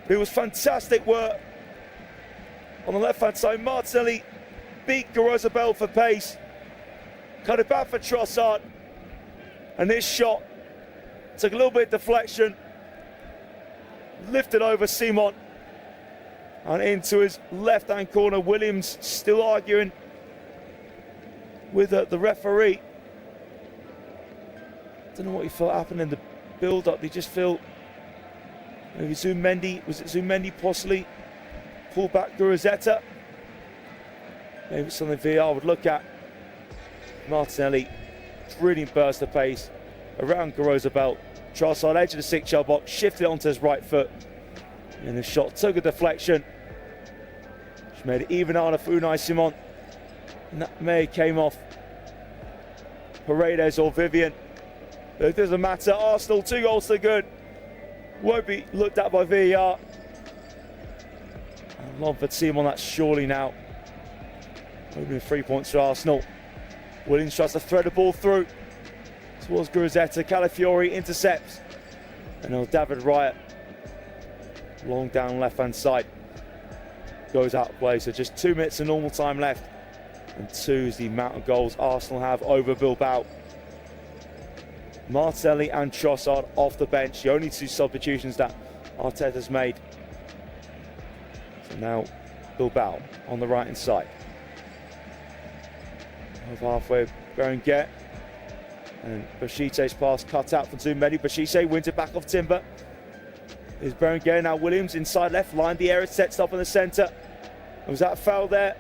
It was fantastic work. On the left-hand side, Martinelli beat Garozabel for pace. Cut it back for Trossard. And this shot took a little bit of deflection. Lifted over Simon. And into his left-hand corner. Williams still arguing with the referee. Don't know what he felt happened in the build-up. They just feel maybe Zumendi possibly pulled back Guruzzetta. Maybe it's something VR would look at. Martinelli, brilliant burst of pace around Garozabel. Trossard, edge of the 6-yard box, shifted onto his right foot. And the shot took a deflection, which made it even harder for Unai Simon. And that may came off Paredes or Vivian. But it doesn't matter. Arsenal, 2 goals to good. Won't be looked at by VAR. And Longford Simon, that's surely now. Opening 3 points for Arsenal. Williams tries to thread the ball through towards Guruzzetta. Calafiori intercepts. And now David Raya, long down left-hand side, goes out of play. So just 2 minutes of normal time left. And 2 is the amount of goals Arsenal have over Bilbao. Martinelli and Trossard off the bench, the only 2 substitutions that Arteta's made. So now Bilbao on the right-hand side. Over halfway, Berenguer. And Bashite's pass cut out from Zumendi. Bashite wins it back off Timber. There's Berenguer, now Williams inside left, lined the area, sets up in the centre. Was that a foul there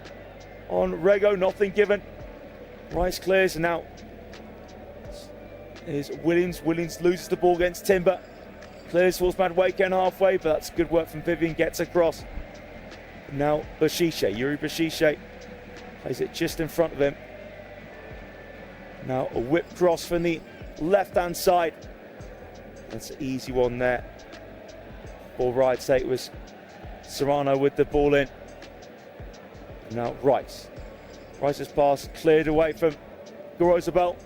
on Rego? Nothing given. Rice clears, and now is Williams. Williams loses the ball against Timber. Clears towards Madueke halfway, but that's good work from Vivian, gets across. Now Bashite, Yuri Bashite plays it just in front of him. Now a whip cross from the left-hand side. That's an easy one there. Ball right, say it was Serrano with the ball in. Now Rice. Rice's pass cleared away from Garozabel.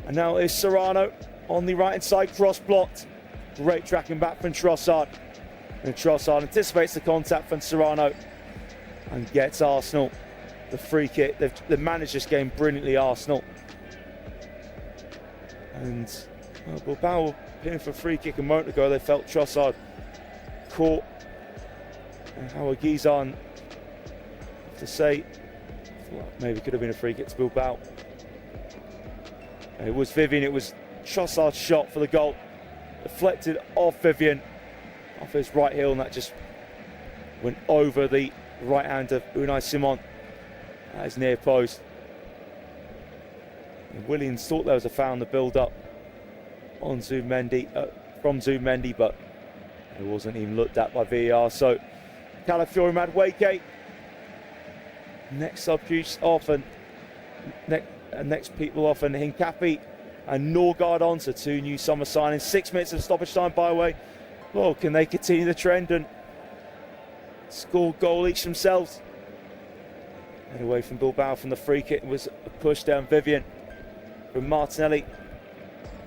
And now is Serrano on the right-hand side, cross-blocked. Great tracking back from Trossard. And Trossard anticipates the contact from Serrano and gets Arsenal the free kick. They've managed this game brilliantly, Arsenal. And Bilbao were pinning for a free kick a moment ago. They felt Trossard caught. And Howard Gizan, to say, maybe could have been a free kick to Bilbao. It was Vivian, it was Trossard's shot for the goal. Deflected off Vivian, off his right heel, and that just went over the right hand of Unai Simon at his near post. And Williams thought there was a foul in the build-up on Zumendi, from Zumendi, but it wasn't even looked at by VAR. So Calafiori, Madueke, next substitutes off, and next people off, and Hincapi and Norgard on, so 2 new summer signings. 6 minutes of stoppage time by way. Well, can they continue the trend and score goal each themselves? And away from Bilbao from the free kick was a push down Vivian from Martinelli.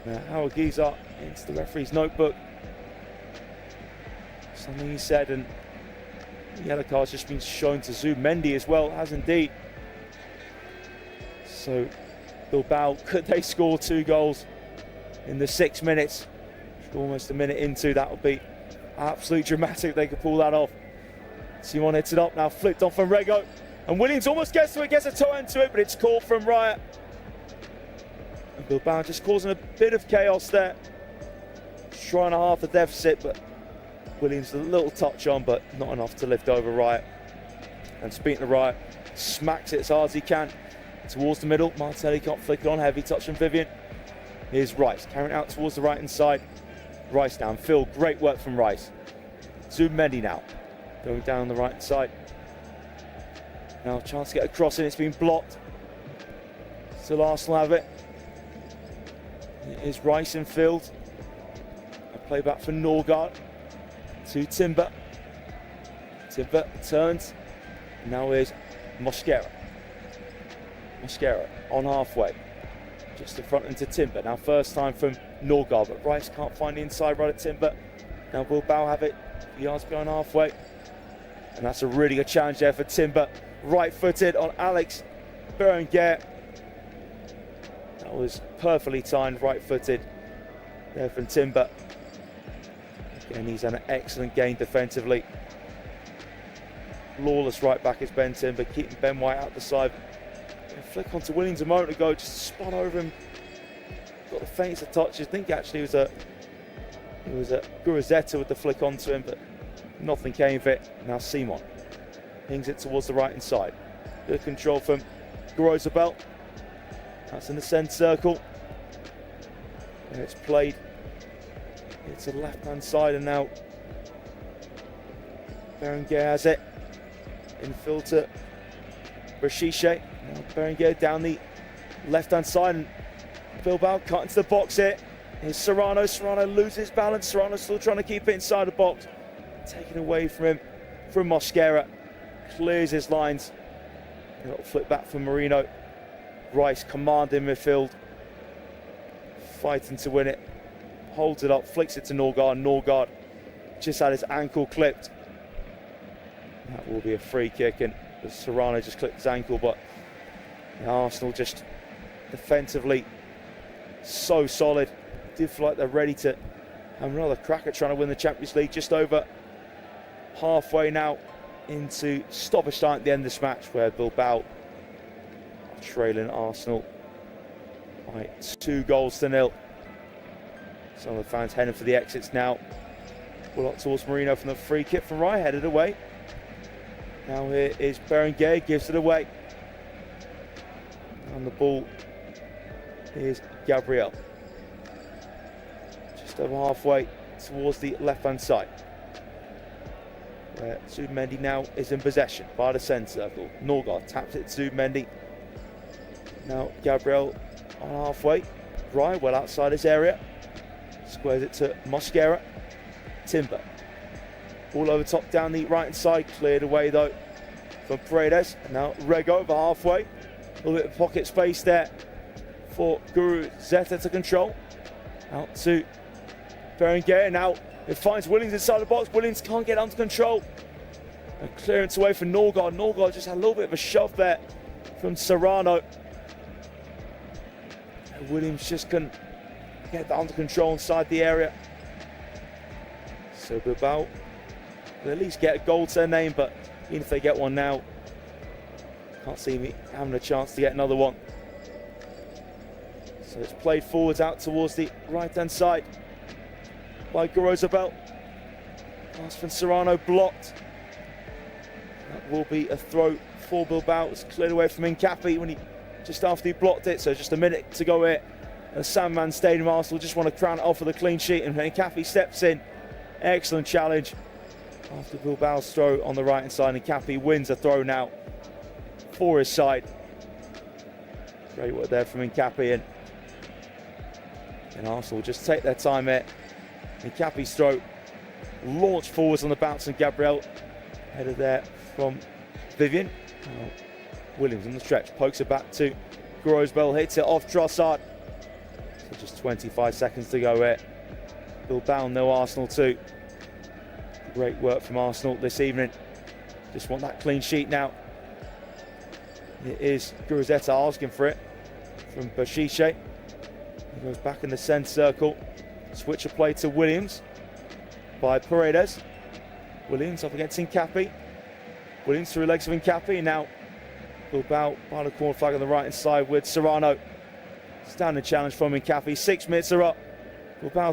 Now Howard Gizar into the referee's notebook. Something he said, and the yellow card's just been shown to Zumendi as well, has indeed. So Bilbao, could they score 2 goals in the 6 minutes? Almost a minute into, that would be absolutely dramatic if they could pull that off. Simon hits it up, now flicked on from Rego. And Williams almost gets to it, gets a toe into it, but it's caught from Raya. And Bilbao just causing a bit of chaos there. Trying to half the deficit, but Williams a little touch on, but not enough to lift over Raya. And speaking of Raya, smacks it as hard as he can towards the middle. Martelli can't flick it on, heavy touch from Vivian. Here's Rice, carrying out towards the right-hand side. Rice downfield, great work from Rice. Zubimendi now, going down the right-hand side. Now a chance to get across and it's been blocked. Still Arsenal have it. It is Rice in field. A play back for Norgard to Timber. Timber turns. Now is Mosquera. Mosquera on halfway. Just in front into Timber. Now first time from Norgard, but Rice can't find the inside right at Timber. Now Bilbao have it. Yards behind halfway. And that's a really good challenge there for Timber. Right-footed on Alex Berenguer. That was perfectly timed, right-footed there from Timber. Again, he's had an excellent game defensively. Lawless right back is Ben Timber, keeping Ben White out the side. Flick onto Williams a moment ago, just spun over him. Got the faintest of touches. I think actually it was a Guruzzetta with the flick onto him, but nothing came of it. Now Simon pings it towards the right hand side. Good control from Grosabel. That's in the centre circle. And it's played. It's to the left hand side, and now Berenguer has it. Infield to Rashiche. Now Berenguer down the left hand side, and Bilbao cut into the box here. Here's Serrano. Serrano loses balance. Serrano still trying to keep it inside the box. Taken away from him from Mosquera. Clears his lines. A little flip back from Marino. Rice commanding midfield. Fighting to win it. Holds it up, flicks it to Norgard. Norgard just had his ankle clipped. That will be a free kick, and Serrano just clipped his ankle, but Arsenal just defensively so solid. Did feel like they're ready to have another crack at trying to win the Champions League. Just over halfway now into stoppage time at the end of this match, where Bilbao are trailing Arsenal by 2-0. Some of the fans heading for the exits now. Pull up towards Marino from the free kick from Rye, headed away. Now here is Berenguer, gives it away. And the ball is Gabriel. Just over halfway towards the left-hand side, where Zubimendi now is in possession by the centre circle. Norgard taps it to Zubimendi. Now Gabriel on halfway. Rye well outside his area. Squares it to Mosquera. Timber. All over top down the right hand side. Cleared away though from Paredes. And now Rego over halfway. A little bit of pocket space there for Guruzzetta to control. Out to Berenguer. Now it finds Williams inside the box. Williams can't get under control. And clearance away from Norgard. Norgard just had a little bit of a shove there from Serrano. And Williams just couldn't get that under control inside the area. So Bilbao will at least get a goal to their name, but even if they get one now, can't see me having a chance to get another one. So it's played forwards out towards the right hand side by Grosabel. Pass from Serrano blocked. That will be a throw for Bilbao. It's cleared away from Nkapi when he just after he blocked it, so just a minute to go here. And Sandman Stadium, Arsenal just want to crown it off with a clean sheet, and Nkapi steps in. Excellent challenge after Bilbao's throw on the right hand side. Nkapi wins a throw now for his side. Great work there from Nkapi, and Arsenal just take their time here. Nkapi's throw launched forwards on the bounce, and Gabriel headed there from Vivian. Williams on the stretch pokes it back to Grosbell, hits it off Trossard. So just 25 seconds to go here. Bilbao 0, Arsenal 2. Great work from Arsenal this evening. Just want that clean sheet now. It is Guruzzetta asking for it from Bashiche. He goes back in the centre circle. Switch of play to Williams by Paredes. Williams up against Nkapi. Williams through legs of Nkapi. Now Bilbao by the corner flag on the right hand side with Serrano. Standing challenge from Incapi. 6 minutes are up. Bilbao